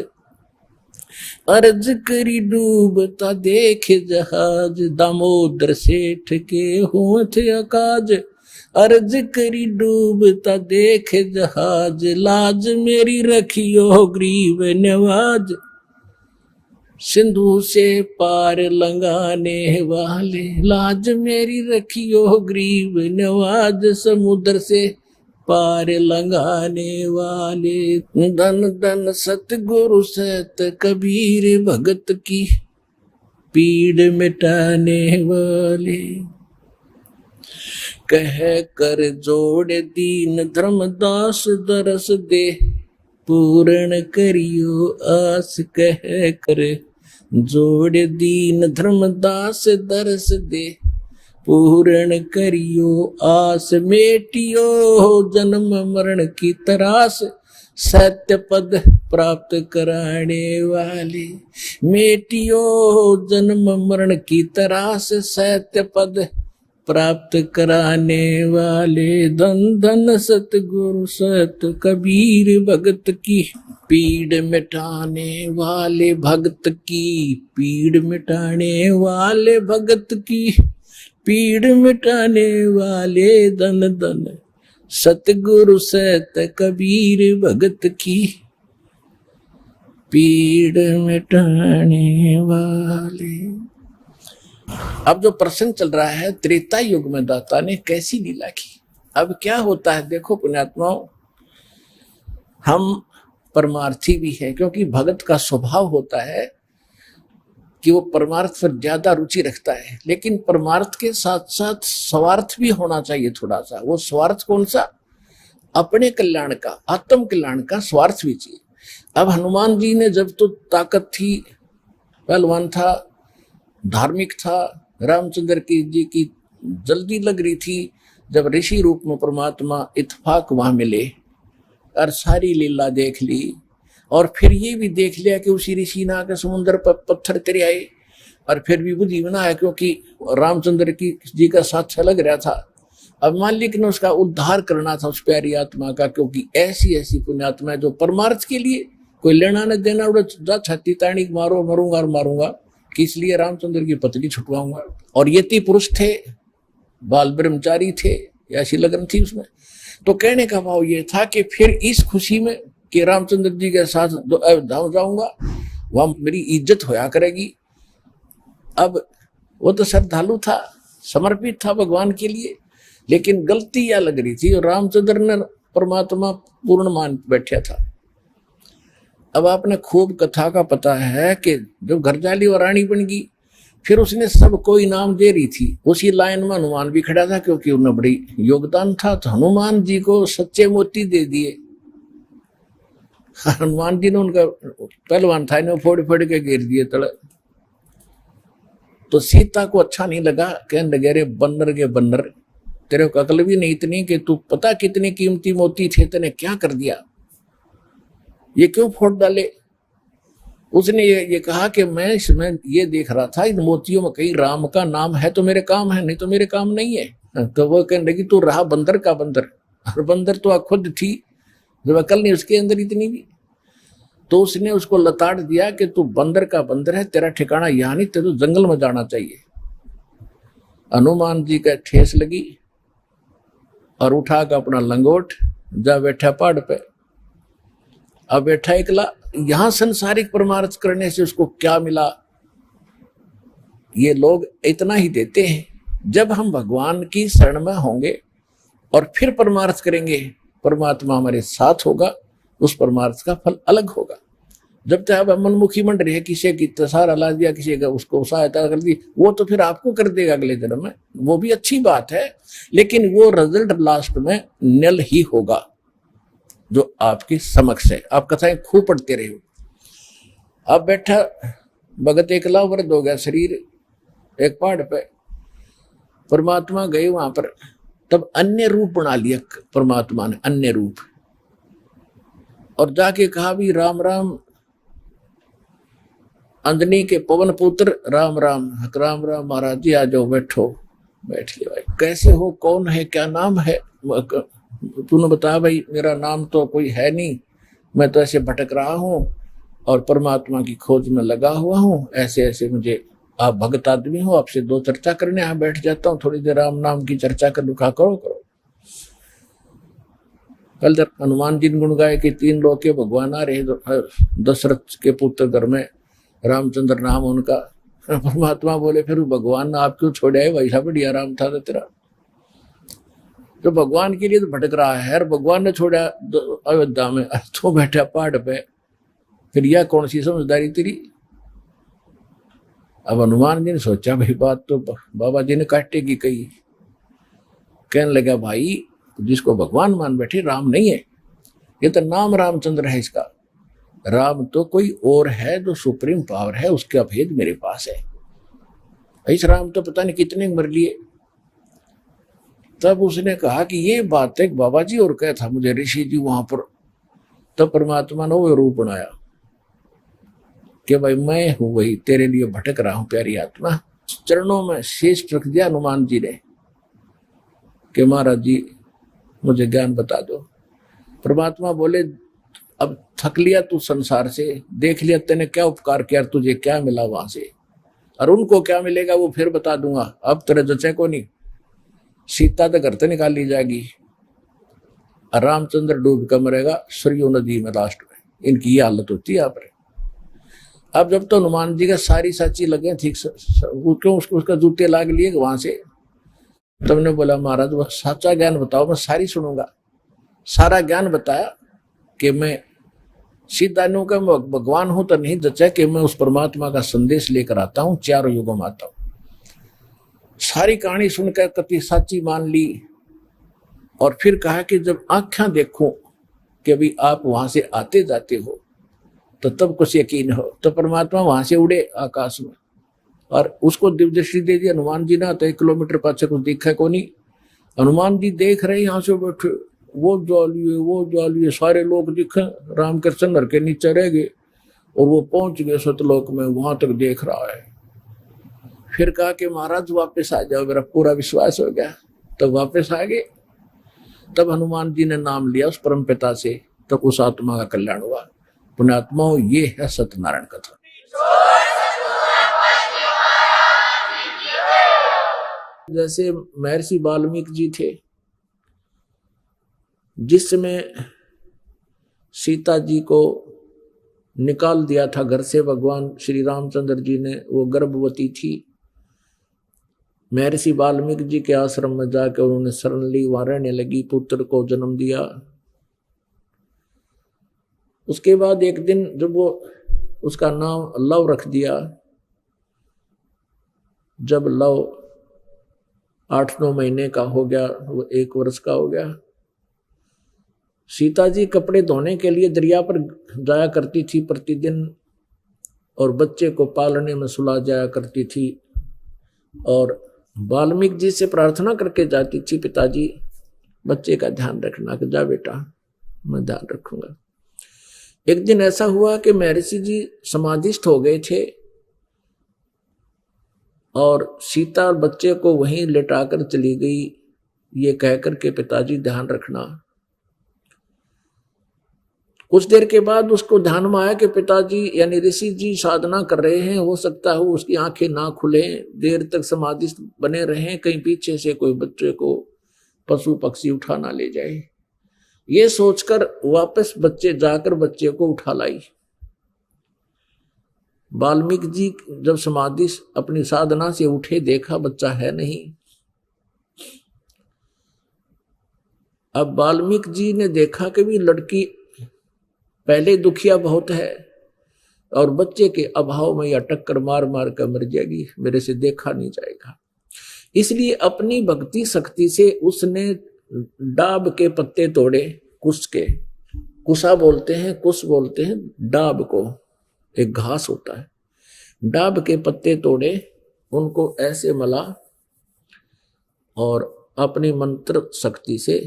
S1: अर्ज करी डूबता देखे जहाज। दामोदर सेठ के होते अकाज, अर्ज करी डूबता देखे जहाज। लाज मेरी रखियो ग्रीव नवाज, सिंधु से पार लंगाने वाले। लाज मेरी रखियो ग्रीव नवाज, समुद्र से पार लंगाने वाले धन धन सतगुरु सत कबीर भगत की। पीड़ मिटाने वाले कह कर जोड़ दीन धर्मदास, दरस दे पूर्ण करियो आस। कह कर जोड़ दीन धर्मदास, दरस दे पूर्ण करियो आस। मेटियो जन्म मरण की तरास, सत्य पद प्राप्त कराने वाले। मेटियो जन्म मरण की तरास, सत्य पद प्राप्त कराने वाले धन धन सतगुरु सत कबीर भगत की। पीड़ मिटाने वाले भगत की, पीड़ मिटाने वाले भगत की। पीड़ मिटाने वाले धन धन सतगुरु सत कबीर भगत की। पीड़ मिटाने वाले। अब जो प्रसंग चल रहा है, त्रेता युग में दाता ने कैसी लीला की। अब क्या होता है देखो पुण्यात्माओं, हम परमार्थी भी है, क्योंकि भगत का स्वभाव होता है कि वो परमार्थ पर ज्यादा रुचि रखता है, लेकिन परमार्थ के साथ साथ स्वार्थ भी होना चाहिए थोड़ा सा। वो स्वार्थ कौन सा? अपने कल्याण का, आत्म कल्याण का स्वार्थ भी चाहिए। अब हनुमान जी ने जब तो ताकत थी, पहलवान था, धार्मिक था, रामचंद्र जी की जल्दी लग रही थी, जब ऋषि रूप में परमात्मा इत्फाक वहां मिले और सारी लीला देख ली, और फिर ये भी देख लिया कि उसी ऋषि ने आकर समुद्र पर पत्थर तेरे आए, और फिर भी बुद्धि बनाया क्योंकि रामचंद्र जी का साथ लग रहा था। अब मालिक ने उसका उद्धार करना था उस प्यारी आत्मा का, क्योंकि ऐसी ऐसी पुण्यात्मा है जो परमार्थ के लिए कोई लेना न देना, उड़ा छाती ताणी मारो, मरूंगा और मारूंगा, कि इसलिए रामचंद्र की पत्नी छुटवाऊंगा। और यति पुरुष थे, बाल ब्रह्मचारी थे, ऐसी लगन थी उसमें। तो कहने का भाव ये था कि फिर इस खुशी में कि रामचंद्र जी के साथ जाऊंगा, वहां मेरी इज्जत होया करेगी। अब वो तो श्रद्धालु था, समर्पित था भगवान के लिए, लेकिन गलती यह लग रही थी, और रामचंद्र ने परमात्मा पूर्ण मान बैठा था। अब आपने खूब कथा का पता है कि जब घरजाली और रानी बन गई, फिर उसने सबको इनाम दे रही थी। उसी लाइन में हनुमान भी खड़ा था, क्योंकि उन्हें बड़ी योगदान था, तो हनुमान जी को सच्चे मोती दे दिए। हनुमान जी ने उनका पहलवान था, इन्हें फोड़ फोड़ के गिर दिए तले। तो सीता को अच्छा नहीं लगा, कहने लगे अरे बन्नर के बन्नर, तेरे को अकल भी नहीं इतनी कि तू पता कितने कीमती मोती थे, तेने क्या कर दिया, ये क्यों फोड़ डाले। उसने ये कहा कि मैं इसमें ये देख रहा था इन मोतियों में कहीं राम का नाम है तो मेरे काम है, नहीं तो मेरे काम नहीं है। तो वो कहने लगी तू रहा बंदर का बंदर, और बंदर तो खुद थी, जब अकल नहीं उसके अंदर इतनी भी। तो उसने उसको लताड़ दिया कि तू बंदर का बंदर है, तेरा ठिकाना यहाँ नहीं, तेरे तो जंगल में जाना चाहिए। हनुमान जी का ठेस लगी और उठा कर अपना लंगोट जा बैठा पहाड़ पे। अब बैठा एकला, यहां संसारिक परमार्थ करने से उसको क्या मिला, ये लोग इतना ही देते हैं। जब हम भगवान की शरण में होंगे और फिर परमार्थ करेंगे, परमात्मा हमारे साथ होगा, उस परमार्थ का फल अलग होगा। जब तक आप मनमुखी मंड रहे, किसी की तसार ला दिया, किसी का उसको सहायता कर दी, वो तो फिर आपको कर देगा अगले जन्म में, वो भी अच्छी बात है, लेकिन वो रिजल्ट लास्ट में नल ही होगा जो आपके समक्ष है। आप कथाएं खूब पढ़ते रहे हो। अब बैठा भगत एकला, वृद्ध हो गया शरीर, एक पहाड़ पे। परमात्मा गए वहां पर, तब अन्य रूप बना लिया परमात्मा ने, अन्य रूप, और जाके कहा भी राम राम, अंजनी के पवन पुत्र राम राम, राम राम महाराज जी आ जाओ, बैठो। बैठ लिया भाई, कैसे हो, कौन है, क्या नाम है, तूने बता भाई, मेरा नाम तो कोई है नहीं, मैं तो ऐसे भटक रहा हूँ और परमात्मा की खोज में लगा हुआ हूँ, ऐसे ऐसे मुझे, आप भगत आदमी हो, आपसे दो चर्चा करने यहाँ बैठ जाता हूँ, थोड़ी देर राम नाम की चर्चा कर लुका, करो करो। कल जब हनुमान जी ने गुण गाए कि तीन लोग के भगवान आ रहे, दशरथ के पुत्र घर में रामचंद्र नाम उनका। परमात्मा बोले फिर भगवान ने आप क्यों छोड़े है, वैसा बढ़िया राम था तो तेरा, जो भगवान के लिए तो भटक रहा है, और भगवान ने छोड़ा अयोध्या में, तो बैठा पहाड़ पे, फिर यह कौन सी समझदारी तेरी। अब हनुमान जी ने सोचा भाई बात तो बाबा जी ने काटे की कही। कहने लगा भाई जिसको भगवान मान बैठे राम नहीं है, ये तो नाम रामचंद्र है इसका, राम तो कोई और है जो सुप्रीम पावर है, उसका भेद मेरे पास है। इस राम तो पता नहीं कितने मर लिए। तब उसने कहा कि ये बात है बाबा जी, और क्या था मुझे ऋषि जी वहां पर। तब परमात्मा ने वो रूप बनाया कि भाई मैं हूं वही, तेरे लिए भटक रहा हूं प्यारी आत्मा। चरणों में शीश रख दिया हनुमान जी ने कि महाराज जी मुझे ज्ञान बता दो। परमात्मा बोले अब थक लिया तू संसार से, देख लिया तेने क्या उपकार किया, तुझे क्या मिला वहां से, और उनको क्या मिलेगा वो फिर बता दूंगा, अब तेरे जचे को नहीं। सीता तो घर से निकाल ली जाएगी, और रामचंद्र डूब कर मरेगा सरयू नदी में लास्ट में। इनकी ये हालत होती है यहाँ पर। अब जब तो हनुमान जी का सारी साची लगे ठीक, क्यों उसका जूते लाग लिए वहां से। तुमने बोला महाराज वो सच्चा ज्ञान बताओ, मैं सारी सुनूंगा। सारा ज्ञान बताया कि मैं सीधा नु का भगवान हूं तो नहीं जचा कि मैं उस परमात्मा का संदेश लेकर आता हूं, चारों युगों में आता हूं। सारी कहानी सुनकर कति साची मान ली, और फिर कहा कि जब आंखें देखूं कि अभी आप वहां से आते जाते हो तो तब कुछ यकीन हो। तो परमात्मा वहां से उड़े आकाश में, और उसको दिव्य दृष्टि दे दी हनुमान जी ना, तो 1 किलोमीटर पाछे कुछ दिखा को नहीं। हनुमान जी देख रहे यहाँ से बैठे, वो ज्वालिए सारे लोग दिखे, राम कृष्ण नर के नीचे रह गए, और वो पहुंच गए सतलोक में, वहां तक देख रहा है। फिर कहा कि महाराज वापस आ जाओ, मेरा पूरा विश्वास हो गया। तब वापस आ गए। तब हनुमान जी ने नाम लिया उस परम पिता से, तब उस आत्मा का कल्याण हुआ। पुण्यात्माओं ये है सत्यनारायण कथा। जैसे महर्षि वाल्मीकि जी थे, जिस समय सीता जी को निकाल दिया था घर से भगवान श्री रामचंद्र जी ने, वो गर्भवती थी। महर्षि वाल्मीकि जी के आश्रम में जाकर उन्होंने शरण ली, वहां रहने लगी, पुत्र को जन्म दिया। उसके बाद एक दिन जब वो उसका नाम लव रख दिया, जब लव 8-9 महीने का हो गया, वो 1 वर्ष का हो गया, सीता जी कपड़े धोने के लिए दरिया पर जाया करती थी प्रतिदिन, और बच्चे को पालने में सुला जाया करती थी, और वाल्मीकि जी से प्रार्थना करके जाती थी, पिताजी बच्चे का ध्यान रखना। कि जा बेटा, मैं ध्यान रखूंगा। एक दिन ऐसा हुआ कि महर्षि जी समाधिस्थ हो गए थे, और सीता बच्चे को वहीं लेटाकर चली गई, ये कहकर के पिताजी ध्यान रखना। कुछ देर के बाद उसको ध्यान में आया कि पिताजी यानी ऋषि जी साधना कर रहे हैं, हो सकता है उसकी आंखें ना खुले, देर तक समाधिस्थ बने रहे, कहीं पीछे से कोई बच्चे को पशु पक्षी उठा ना ले जाए। ये सोचकर वापस जाकर बच्चे को उठा लाई। वाल्मीकि जी जब समाधि अपनी साधना से उठे, देखा बच्चा है नहीं। अब वाल्मीकि जी ने देखा कि भी लड़की पहले दुखिया बहुत है, और बच्चे के अभाव में या टक्कर मार मार कर मर जाएगी, मेरे से देखा नहीं जाएगा। इसलिए अपनी भक्ति शक्ति से उसने डाब के पत्ते तोड़े, कुश के, कुशा बोलते हैं, कुश बोलते हैं डाब को, एक घास होता है, डाब के पत्ते तोड़े, उनको ऐसे मला और अपनी मंत्र शक्ति से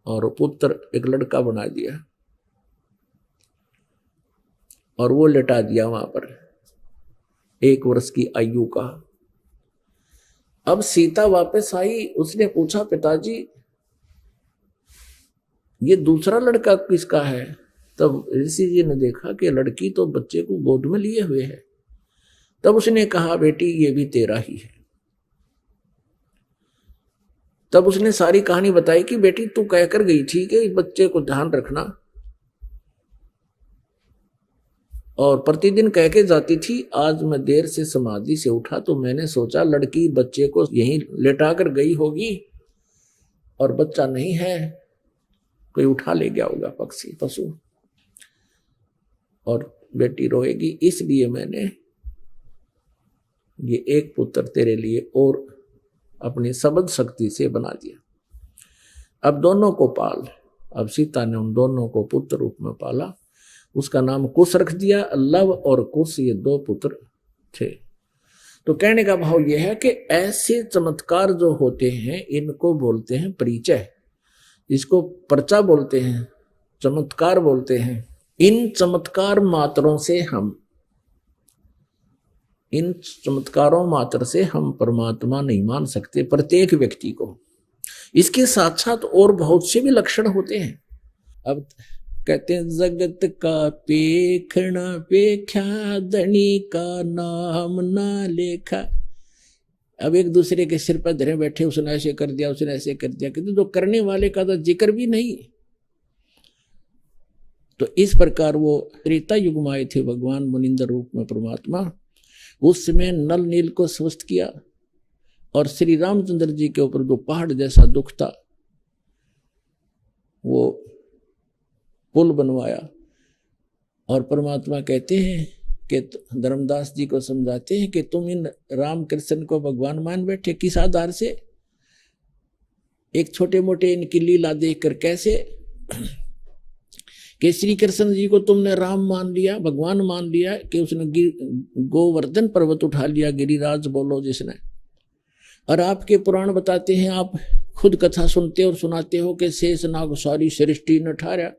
S1: और पुत्र एक लड़का बना दिया, और वो लेटा दिया वहां पर 1 वर्ष की आयु का। अब सीता वापस आई, उसने पूछा पिताजी ये दूसरा लड़का किसका है? तब ऋषि जी ने देखा कि लड़की तो बच्चे को गोद में लिए हुए है। तब उसने कहा बेटी ये भी तेरा ही है। तब उसने सारी कहानी बताई कि बेटी तू कहकर गई थी कि बच्चे को ध्यान रखना, और प्रतिदिन कह के जाती थी। आज मैं देर से समाधि से उठा तो मैंने सोचा लड़की बच्चे को यहीं लेटा कर गई होगी, और बच्चा नहीं है, कोई उठा ले गया होगा पक्षी पशु, और बेटी रोएगी, इसलिए मैंने ये एक पुत्र तेरे लिए और अपनी सबद शक्ति से बना दिया। अब दोनों को पाल। अब सीता ने उन दोनों को पुत्र रूप में पाला, उसका नाम कुश रख दिया। लव और कुश ये 2 पुत्र थे। तो कहने का भाव यह है कि ऐसे चमत्कार जो होते हैं इनको बोलते हैं परिचय, इसको पर्चा बोलते हैं, चमत्कार बोलते हैं। इन चमत्कार मात्रों से इन चमत्कारों मात्र से हम परमात्मा नहीं मान सकते प्रत्येक व्यक्ति को। इसके साथ साथ और बहुत से भी लक्षण होते हैं। अब कहते हैं जगत का पेखना पेख्या, धनी का नाम ना लेखा। अब एक दूसरे के सिर पर धरे बैठे, उसने ऐसे कर दिया, उसने ऐसे कर दिया, किंतु जो करने वाले का तो जिक्र भी नहीं। तो इस प्रकार वो त्रेता युग में आए थे भगवान मुनिंद्र रूप में परमात्मा। उस समय नल नील को स्वस्थ किया, और श्री रामचंद्र जी के ऊपर जो पहाड़ जैसा दुख था वो पुल बनवाया। और परमात्मा कहते हैं कि धर्मदास जी को समझाते हैं कि तुम इन राम कृष्ण को भगवान मान बैठे, किस आधार से? एक छोटे मोटे इनकी लीला देखकर। कैसे कि श्री कृष्ण जी को तुमने राम मान लिया, भगवान मान लिया, कि उसने गोवर्धन पर्वत उठा लिया, गिरिराज बोलो जिसने। और आपके पुराण बताते हैं, आप खुद कथा सुनते और सुनाते हो कि शेष नाग सारी सृष्टि न ठारा,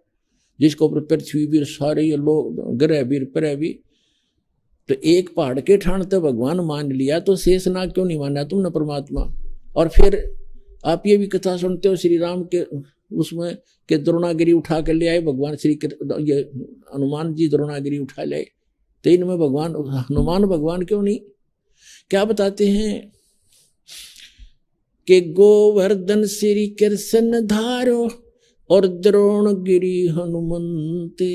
S1: जिसको ऊपर पृथ्वी भी सारे ये लोग ग्रह भी प्रह भी। तो एक पहाड़ के ठाण तो भगवान मान लिया, तो शेष नाग क्यों नहीं माना तुमने परमात्मा? और फिर आप ये भी कथा सुनते हो श्री राम के उसमें कि द्रोणागिरी उठा कर ले आए भगवान ये हनुमान जी द्रोणागिरी उठा ले। तो इनमें भगवान हनुमान भगवान क्यों नहीं? क्या बताते हैं कि गोवर्धन श्री कृष्ण धारो और द्रोणगिरी हनुमंते,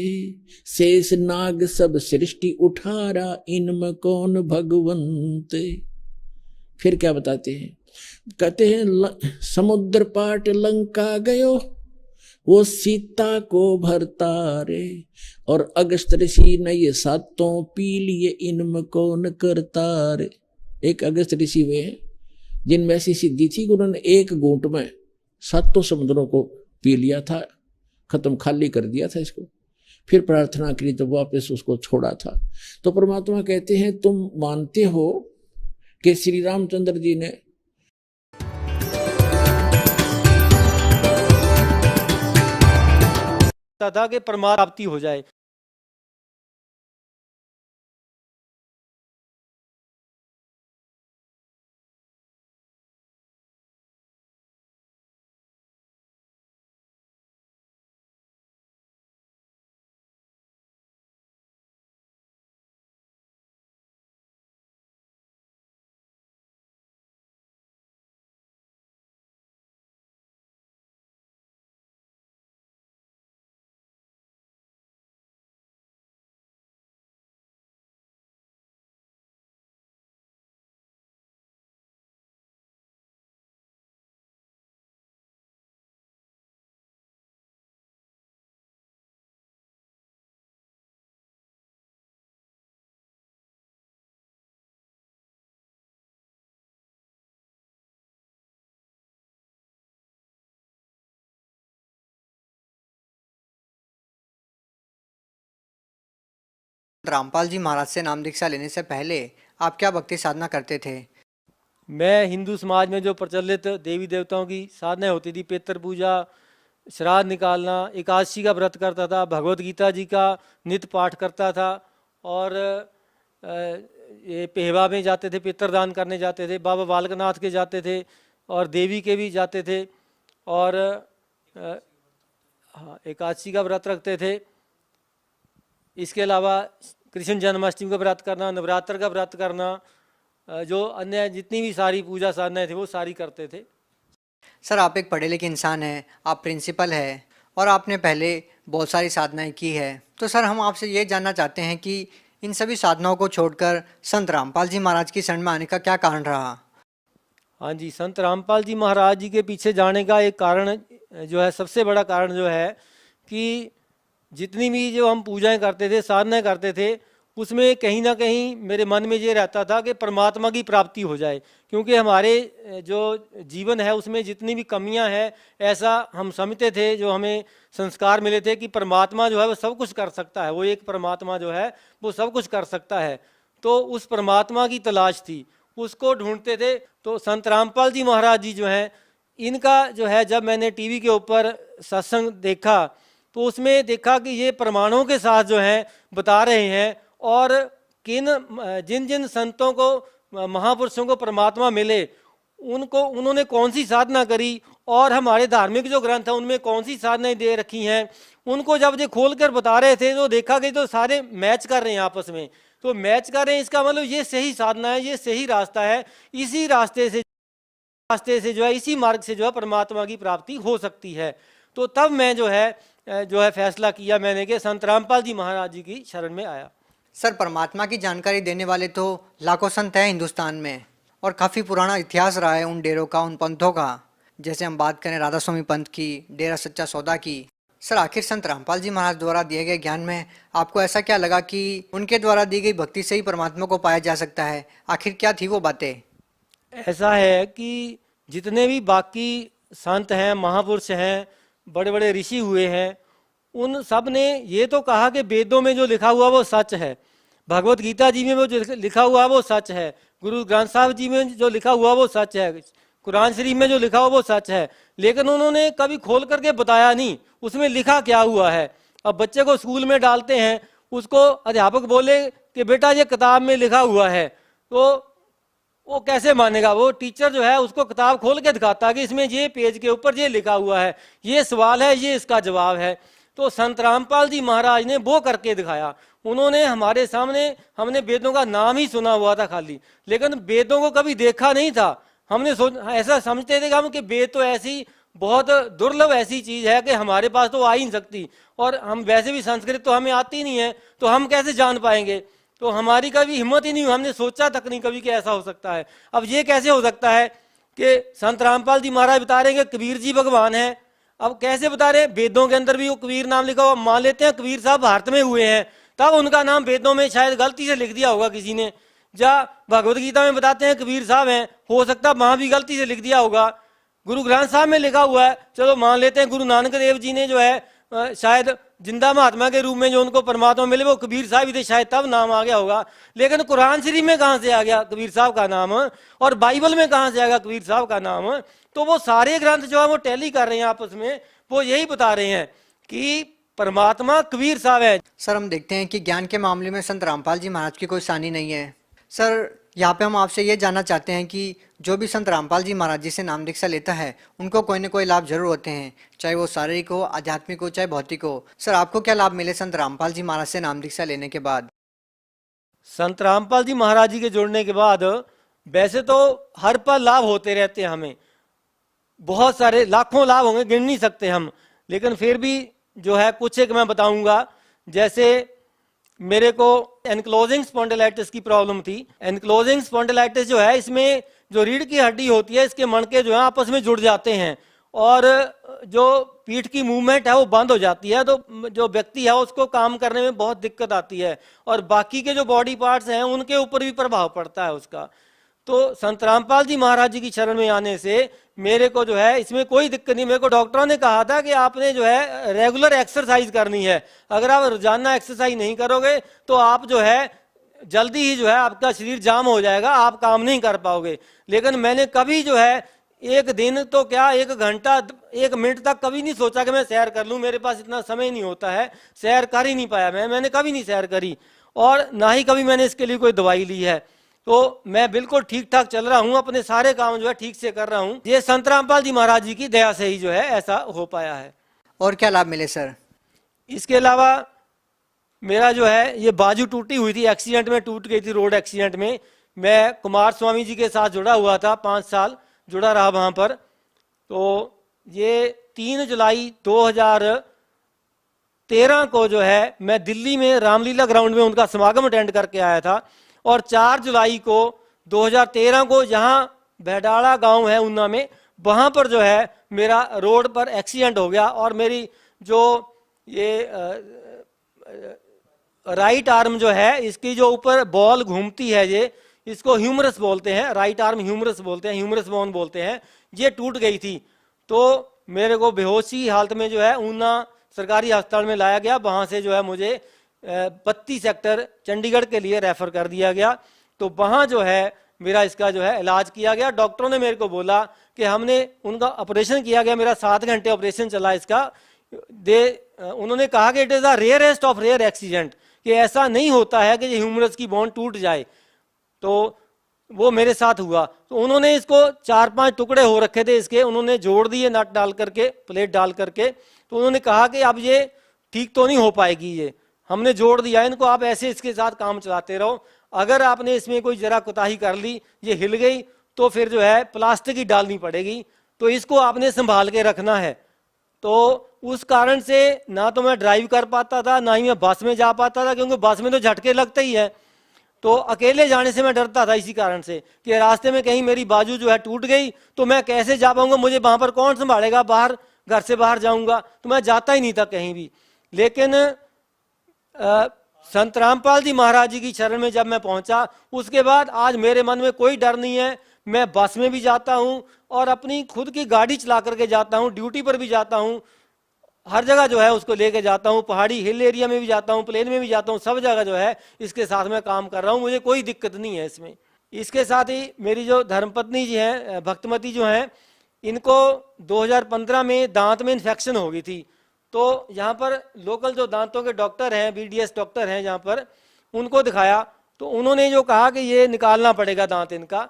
S1: शेष नाग सब सृष्टि उठारा, इनमें कौन भगवंते। फिर क्या बताते हैं? कहते हैं समुद्र पाट लंका गयो, वो सीता को भरता रे। और अगस्त ऋषि ने ये सातों पी लिए, इनमें कौन करता रे। एक अगस्त ऋषि वे हैं जिनमें ऐसी सिद्धि थी कि उन्होंने एक घूंट में सातों समुद्रों को पी लिया था, खत्म खाली कर दिया था इसको, फिर प्रार्थना करी तो वापस उसको छोड़ा था। तो परमात्मा कहते हैं तुम मानते हो कि श्री रामचंद्र जी ने
S2: था कि परमात्मा प्राप्ति हो जाए।
S3: रामपाल जी महाराज से नाम दीक्षा लेने से पहले आप क्या भक्ति साधना करते थे?
S2: मैं हिंदू समाज में जो प्रचलित देवी देवताओं की साधना होती थी, पितृ पूजा, श्राद्ध निकालना, एकादशी का व्रत करता था, भगवत गीता जी का नित्य पाठ करता था, और ये पेहवा में जाते थे, पितृदान करने जाते थे, बाबा बालकनाथ के जाते थे, और देवी के भी जाते थे, और हाँ एकादशी का व्रत रखते थे। इसके अलावा कृष्ण जन्माष्टमी का व्रत करना, नवरात्र का व्रत करना, जो अन्य जितनी भी सारी पूजा साधनाएं थी वो सारी करते थे।
S3: सर आप एक पढ़े लिखे इंसान हैं, आप प्रिंसिपल हैं और आपने पहले बहुत सारी साधनाएं की है, तो सर हम आपसे ये जानना चाहते हैं कि इन सभी साधनाओं को छोड़कर संत रामपाल जी महाराज की शरण में आने का क्या कारण रहा?
S2: हाँ जी, संत रामपाल जी महाराज जी के पीछे जाने का एक कारण जो है, सबसे बड़ा कारण जो है कि जितनी भी जो हम पूजाएं करते थे, साधनाएं करते थे, उसमें कहीं ना कहीं मेरे मन में ये रहता था कि परमात्मा की प्राप्ति हो जाए। क्योंकि हमारे जो जीवन है उसमें जितनी भी कमियां हैं, ऐसा हम समझते थे, जो हमें संस्कार मिले थे कि परमात्मा जो है वो सब कुछ कर सकता है, वो एक परमात्मा जो है वो सब कुछ कर सकता है। तो उस परमात्मा की तलाश थी, उसको ढूंढते थे। तो संत रामपाल जी महाराज जी जो हैं, इनका जो है जब मैंने टीवी के ऊपर सत्संग देखा तो उसमें देखा कि ये प्रमाणों के साथ जो हैं बता रहे हैं, और जिन जिन संतों को, महापुरुषों को परमात्मा मिले, उन्होंने कौन सी साधना करी, और हमारे धार्मिक जो ग्रंथ हैं उनमें कौन सी साधनाएं दे रखी हैं, उनको जब ये खोल कर बता रहे थे तो देखा कि तो सारे मैच कर रहे हैं आपस में। तो मैच कर रहे हैं, इसका मतलब ये सही साधना है, ये सही रास्ता है, इसी रास्ते से जो है, इसी मार्ग से जो है परमात्मा की प्राप्ति हो सकती है। तो तब मैं जो है फैसला किया मैंने कि संत रामपाल जी महाराज जी की शरण में आया।
S3: सर परमात्मा की जानकारी देने वाले तो लाखों संत हैं हिंदुस्तान में, और काफ़ी पुराना इतिहास रहा है उन डेरों का, उन पंथों का। जैसे हम बात करें राधा स्वामी पंथ की, डेरा सच्चा सौदा की। सर आखिर संत रामपाल जी महाराज द्वारा दिए गए ज्ञान में आपको ऐसा क्या लगा कि उनके द्वारा दी गई भक्ति से ही परमात्मा को पाया जा सकता है? आखिर क्या थी वो बातें?
S2: ऐसा है कि जितने भी बाकी संत हैं, महापुरुष हैं, बड़े बड़े ऋषि हुए हैं, उन सब ने ये तो कहा कि वेदों में जो लिखा हुआ वो सच है, भगवत गीता जी में वो जो लिखा हुआ वो सच है, गुरु ग्रंथ साहब जी में जो लिखा हुआ वो सच है, कुरान शरीफ में जो लिखा हुआ वो सच है। लेकिन उन्होंने कभी खोल करके बताया नहीं उसमें लिखा क्या हुआ है। अब बच्चे को स्कूल में डालते हैं, उसको अध्यापक बोले कि बेटा ये किताब में लिखा हुआ है, तो वो कैसे मानेगा? वो टीचर जो है उसको किताब खोल के दिखाता है कि इसमें ये पेज के ऊपर ये लिखा हुआ है, ये सवाल है, ये इसका जवाब है। तो संत रामपाल जी महाराज ने वो करके दिखाया। उन्होंने हमारे सामने, हमने वेदों का नाम ही सुना हुआ था खाली, लेकिन वेदों को कभी देखा नहीं था। हमने ऐसा समझते थे कि वेद तो ऐसी बहुत दुर्लभ ऐसी चीज है कि हमारे पास तो आ ही नहीं सकती, और हम वैसे भी संस्कृत तो हमें आती नहीं है, तो हम कैसे जान पाएंगे? तो हमारी कभी हिम्मत ही नहीं हुई, हमने सोचा तक नहीं कभी कि ऐसा हो सकता है। अब ये कैसे हो सकता है कि संत रामपाल जी महाराज बता रहे हैं कि कबीर जी भगवान है, अब कैसे बता रहे हैं? वेदों के अंदर भी वो कबीर नाम लिखा हुआ, मान लेते हैं कबीर साहब भारत में हुए हैं, तब उनका नाम वेदों में शायद गलती से लिख दिया होगा किसी ने। या भगवत गीता में बताते हैं कबीर साहब हैं, हो सकता है वहां भी गलती से लिख दिया होगा। गुरु ग्रंथ साहब में लिखा हुआ है, चलो मान लेते हैं गुरु नानक देव जी ने जो है शायद जिंदा महात्मा के रूप में जो उनको परमात्मा मिले वो कबीर साहब ही थे, शायद तब नाम आ गया होगा। लेकिन कुरान शरीफ में कहाँ से आ गया कबीर साहब का नाम, और बाइबल में कहाँ से आ गया कबीर साहब का नाम? तो वो सारे ग्रंथ जो है वो टैली कर रहे हैं आपस में, वो यही बता रहे हैं कि परमात्मा कबीर साहब है।
S3: सर हम देखते हैं कि ज्ञान के मामले में संत रामपाल जी महाराज की कोई सानी नहीं है। सर यहाँ पे हम आपसे ये जानना चाहते हैं कि जो भी संत रामपाल जी महाराज जी से नाम दीक्षा लेता है उनको कोई ना कोई लाभ जरूर होते हैं, चाहे वो शारीरिक हो, आध्यात्मिक हो, चाहे भौतिक हो। सर आपको क्या लाभ मिले संत रामपाल जी महाराज से नाम दीक्षा लेने के बाद?
S2: संत रामपाल जी महाराज जी के जुड़ने के बाद वैसे तो हर पल लाभ होते रहते हैं, हमें बहुत सारे लाखों लाभ होंगे, गिन नहीं सकते हम, लेकिन फिर भी जो है कुछ एक मैं बताऊंगा। जैसे मेरे को एनक्लोजिंग स्पॉन्डिलाइटिस की प्रॉब्लम थी। एनक्लोजिंग स्पॉन्डिलाइटिस जो है, इसमें जो रीढ़ की हड्डी होती है, इसके मणके जो है आपस में जुड़ जाते हैं और जो पीठ की मूवमेंट है वो बंद हो जाती है, तो जो व्यक्ति है उसको काम करने में बहुत दिक्कत आती है और बाकी के जो बॉडी पार्ट्स हैं उनके ऊपर भी प्रभाव पड़ता है उसका। तो संत रामपाल जी महाराज जी की शरण में आने से मेरे को जो है इसमें कोई दिक्कत नहीं। मेरे को डॉक्टरों ने कहा था कि आपने जो है रेगुलर एक्सरसाइज करनी है, अगर आप रोजाना एक्सरसाइज नहीं करोगे तो आप जो है जल्दी ही जो है आपका शरीर जाम हो जाएगा, आप काम नहीं कर पाओगे। लेकिन मैंने कभी जो है एक दिन तो क्या, एक घंटा, एक मिनट तक कभी नहीं सोचा कि मैं सैर कर लूं, मेरे पास इतना समय नहीं होता है, सैर कर ही नहीं पाया। मैंने कभी नहीं सैर करी और ना ही कभी मैंने इसके लिए कोई दवाई ली है। तो मैं बिल्कुल ठीक ठाक चल रहा हूं, अपने सारे काम जो है ठीक से कर रहा हूं। ये संत रामपाल जी महाराज जी की दया से ही जो है ऐसा हो पाया है।
S3: और क्या लाभ मिले सर?
S2: इसके अलावा मेरा जो है ये बाजू टूटी हुई थी, एक्सीडेंट में टूट गई थी, रोड एक्सीडेंट में। मैं कुमार स्वामी जी के साथ जुड़ा हुआ था, 5 साल जुड़ा रहा वहां पर। तो ये 3 जुलाई 2013 को जो है मैं दिल्ली में रामलीला ग्राउंड में उनका समागम अटेंड करके आया था और 4 जुलाई को 2013 को जहां भैडाड़ा गांव है ऊना में, वहां पर जो है मेरा रोड पर एक्सीडेंट हो गया और मेरी जो ये राइट आर्म जो है, इसकी जो ऊपर बॉल घूमती है, ये इसको ह्यूमरस बोलते हैं, राइट आर्म ह्यूमरस बोलते हैं, ह्यूमरस बोन बोलते हैं, ये टूट गई थी। तो मेरे को बेहोशी हालत में जो है ऊना सरकारी अस्पताल में लाया गया, वहां से जो है मुझे 32 सेक्टर चंडीगढ़ के लिए रेफर कर दिया गया। तो वहां जो है मेरा इसका जो है इलाज किया गया। डॉक्टरों ने मेरे को बोला कि हमने उनका ऑपरेशन किया गया, मेरा 7 घंटे ऑपरेशन चला इसका। उन्होंने कहा कि it is a rarest of rare accident, कि ऐसा नहीं होता है कि ह्यूमरस की बोन टूट जाए। तो वो मेरे साथ हुआ। तो उन्होंने इसको 4-5 टुकड़े हो रखे थे इसके, उन्होंने जोड़ दिए नट डाल करके, प्लेट डाल करके। तो उन्होंने कहा कि अब ये ठीक तो नहीं हो पाएगी, ये हमने जोड़ दिया इनको, आप ऐसे इसके साथ काम चलाते रहो, अगर आपने इसमें कोई जरा कोताही कर ली, ये हिल गई, तो फिर जो है प्लास्टिक ही डालनी पड़ेगी, तो इसको आपने संभाल के रखना है। तो उस कारण से ना तो मैं ड्राइव कर पाता था, ना ही मैं बस में जा पाता था, क्योंकि बस में तो झटके लगते ही है। तो अकेले जाने से मैं डरता था इसी कारण से कि रास्ते में कहीं मेरी बाजू जो है टूट गई तो मैं कैसे जा पाऊंगा, मुझे वहां पर कौन संभालेगा, बाहर घर से बाहर जाऊंगा, तो मैं जाता ही नहीं था कहीं भी। लेकिन संत रामपाल जी महाराज जी की शरण में जब मैं पहुंचा, उसके बाद आज मेरे मन में कोई डर नहीं है। मैं बस में भी जाता हूं और अपनी खुद की गाड़ी चला करके जाता हूं, ड्यूटी पर भी जाता हूं, हर जगह जो है उसको लेके जाता हूं, पहाड़ी हिल एरिया में भी जाता हूं, प्लेन में भी जाता हूं, सब जगह जो है इसके साथ में काम कर रहा हूं, मुझे कोई दिक्कत नहीं है इसमें। इसके साथ ही मेरी जो धर्मपत्नी जी हैं, भक्तमती जो हैं, इनको 2015 में दांत में इन्फेक्शन हो गई थी। तो यहाँ पर लोकल जो दांतों के डॉक्टर हैं, BDS डॉक्टर हैं यहाँ पर, उनको दिखाया। तो उन्होंने जो कहा कि ये निकालना पड़ेगा दांत इनका।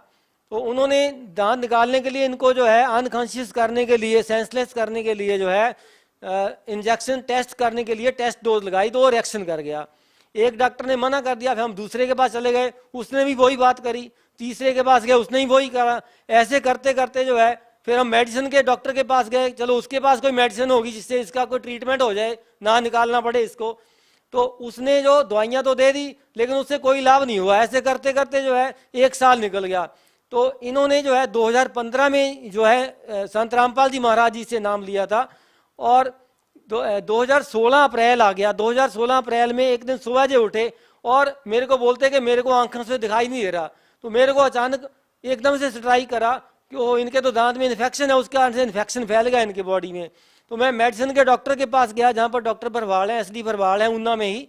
S2: तो उन्होंने दांत निकालने के लिए इनको जो है अनकॉन्शियस करने के लिए, सेंसलेस करने के लिए जो है इंजेक्शन टेस्ट करने के लिए टेस्ट डोज लगाई, तो वो रिएक्शन कर गया। एक डॉक्टर ने मना कर दिया, फिर हम दूसरे के पास चले गए, उसने भी वही बात करी, तीसरे के पास गए, उसने भी वही करा। ऐसे करते करते जो है फिर हम मेडिसिन के डॉक्टर के पास गए, चलो उसके पास कोई मेडिसिन होगी जिससे इसका कोई ट्रीटमेंट हो जाए, ना निकालना पड़े इसको। तो उसने जो दवाइयाँ तो दे दी, लेकिन उससे कोई लाभ नहीं हुआ। ऐसे करते करते जो है 1 साल निकल गया। तो इन्होंने जो है 2015 में जो है संत रामपाल जी महाराज जी से नाम लिया था और 2016 अप्रैल आ गया। 2016 अप्रैल में एक दिन सुबह जे उठे और मेरे को बोलते कि मेरे को आंखों से दिखाई नहीं दे रहा। तो मेरे को अचानक एकदम से स्ट्राइक करा कि वो इनके तो दांत में इन्फेक्शन है, उसके कारण से इन्फेक्शन फैल गया इनके बॉडी में। तो मैं मेडिसिन के डॉक्टर के पास गया, जहाँ पर डॉक्टर भरवाल हैं, SD भरवाल हैं, ऊना में ही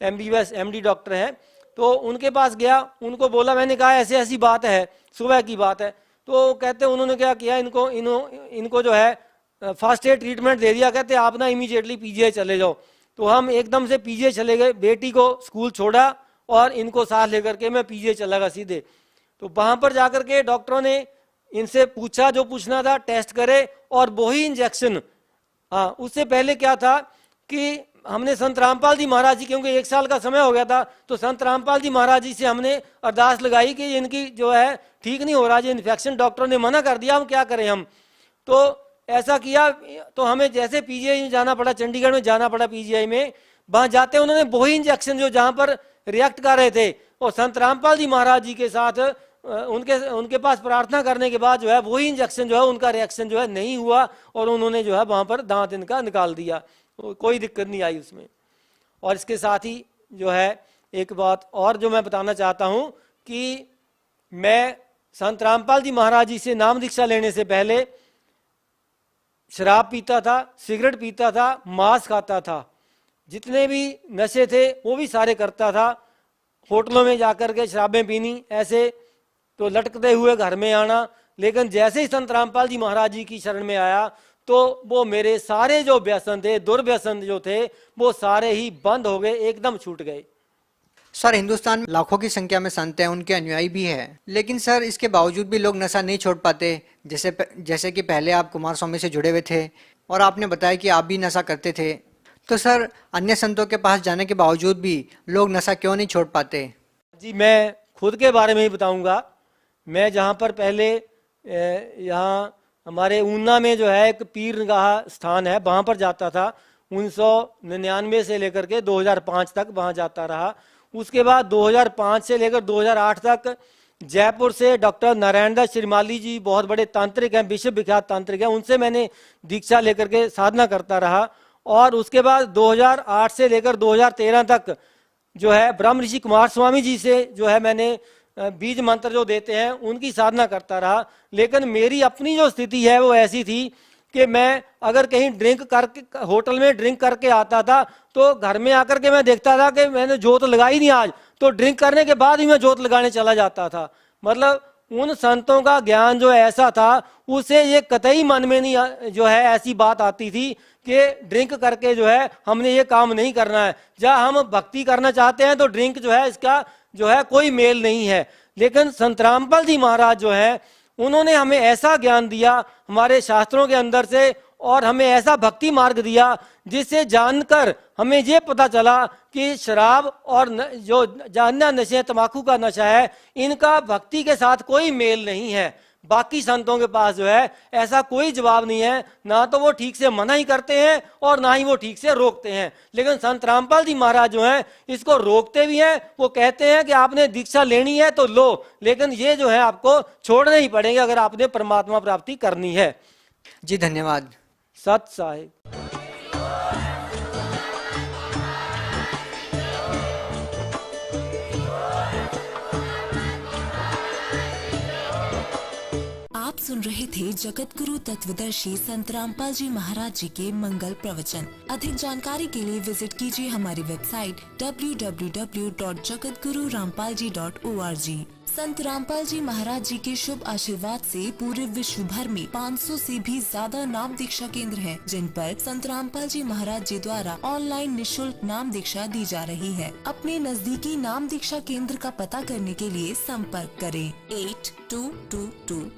S2: MBBS MD डॉक्टर हैं। तो उनके पास गया, उनको बोला, मैंने कहा ऐसी ऐसी बात है, सुबह की बात है। तो कहते उन्होंने क्या किया, इनको जो है फर्स्ट एड ट्रीटमेंट दे दिया। कहते आप ना इमीडिएटली PGI चले जाओ। तो हम एकदम से PGI चले गए, बेटी को स्कूल छोड़ा और इनको साथ लेकर के मैं PGI चला गया सीधे। तो वहां पर जाकर के डॉक्टरों ने इनसे पूछा जो पूछना था, टेस्ट करे और वही इंजेक्शन। हाँ, उससे पहले क्या था कि हमने संत रामपाल जी महाराज जी, क्योंकि 1 साल का समय हो गया था, तो संत रामपाल जी महाराज जी से हमने अरदास लगाई कि इनकी जो है ठीक नहीं हो रहा, जो इन्फेक्शन डॉक्टरों ने मना कर दिया, हम क्या करें हम। तो ऐसा किया, तो हमें जैसे PGI में जाना पड़ा, चंडीगढ़ में जाना पड़ा PGI में। वहां जाते उन्होंने वही इंजेक्शन जो जहां पर रिएक्ट कर रहे थे, और संत रामपाल जी महाराज जी के साथ उनके पास प्रार्थना करने के बाद जो है वही इंजेक्शन जो है उनका रिएक्शन जो है नहीं हुआ, और उन्होंने जो है वहां पर दांत इनका निकाल दिया, कोई दिक्कत नहीं आई उसमें। और इसके साथ ही जो है एक बात और जो मैं बताना चाहता हूं कि मैं संत रामपाल जी महाराज जी से नाम दीक्षा लेने से पहले शराब पीता था, सिगरेट पीता था, मांस खाता था, जितने भी नशे थे वो भी सारे करता था। होटलों में जाकर के शराबें पीनी, ऐसे तो लटकते हुए घर में आना। लेकिन जैसे ही संत रामपाल जी महाराज जी की शरण में आया तो वो मेरे सारे जो व्यसन थे, दुर्व्यसन जो थे, वो सारे ही बंद हो गए, एकदम छूट गए।
S3: सर, हिंदुस्तान में लाखों की संख्या में संत हैं, उनके अनुयायी भी हैं, लेकिन सर इसके बावजूद भी लोग नशा नहीं छोड़ पाते। जैसे कि पहले आप कुमार स्वामी से जुड़े हुए थे और आपने बताया कि आप भी नशा करते थे। तो सर, अन्य संतों के पास जाने के बावजूद भी लोग नशा क्यों नहीं छोड़ पाते?
S2: जी, मैं खुद के बारे में ही बताऊंगा। मैं जहाँ पर पहले यहाँ हमारे ऊना में जो है एक पीर निगाह स्थान है, वहाँ पर जाता था 1999 से लेकर के 2005 तक वहाँ जाता रहा। उसके बाद 2005 से लेकर 2008 तक जयपुर से डॉक्टर नारायण दास श्रीमाली जी, बहुत बड़े तांत्रिक हैं, विश्व विख्यात तांत्रिक हैं, उनसे मैंने दीक्षा लेकर के साधना करता रहा। और उसके बाद 2008 से लेकर 2013 तक जो है ब्रह्म ऋषि कुमार स्वामी जी से जो है मैंने बीज मंत्र जो देते हैं उनकी साधना करता रहा। लेकिन मेरी अपनी जो स्थिति है वो ऐसी थी कि मैं अगर कहीं ड्रिंक करके, होटल में ड्रिंक करके आता था, तो घर में आकर के मैं देखता था कि मैंने जोत लगाई नहीं आज, तो ड्रिंक करने के बाद ही मैं जोत लगाने चला जाता था। मतलब उन संतों का ज्ञान जो ऐसा था, उसे ये कतई मन में नहीं जो है ऐसी बात आती थी कि ड्रिंक करके जो है हमने ये काम नहीं करना है। जब हम भक्ति करना चाहते हैं तो ड्रिंक जो है इसका जो है कोई मेल नहीं है। लेकिन संत रामपाल जी महाराज जो है उन्होंने हमें ऐसा ज्ञान दिया हमारे शास्त्रों के अंदर से, और हमें ऐसा भक्ति मार्ग दिया जिससे जानकर हमें ये पता चला कि शराब और जो अन्य नशे, तंबाकू का नशा है, इनका भक्ति के साथ कोई मेल नहीं है। बाकी संतों के पास जो है ऐसा कोई जवाब नहीं है, ना तो वो ठीक से मना ही करते हैं और ना ही वो ठीक से रोकते हैं। लेकिन संत रामपाल जी महाराज जो हैं इसको रोकते भी हैं। वो कहते हैं कि आपने दीक्षा लेनी है तो लो, लेकिन ये जो है आपको छोड़ने ही पड़ेंगे अगर आपने परमात्मा प्राप्ति करनी है।
S3: जी धन्यवाद।
S2: सत साहिब।
S4: आप सुन रहे थे जगत गुरु तत्वदर्शी संत रामपाल जी महाराज जी के मंगल प्रवचन। अधिक जानकारी के लिए विजिट कीजिए हमारी वेबसाइट www.jagatgururampalji.org। संत रामपाल जी महाराज जी के शुभ आशीर्वाद से पूरे विश्व भर में 500 से भी ज्यादा नाम दीक्षा केंद्र हैं, जिन पर संत रामपाल जी महाराज जी द्वारा ऑनलाइन निशुल्क नाम दीक्षा दी जा रही है। अपने नजदीकी नाम दीक्षा केंद्र का पता करने के लिए संपर्क करें 8222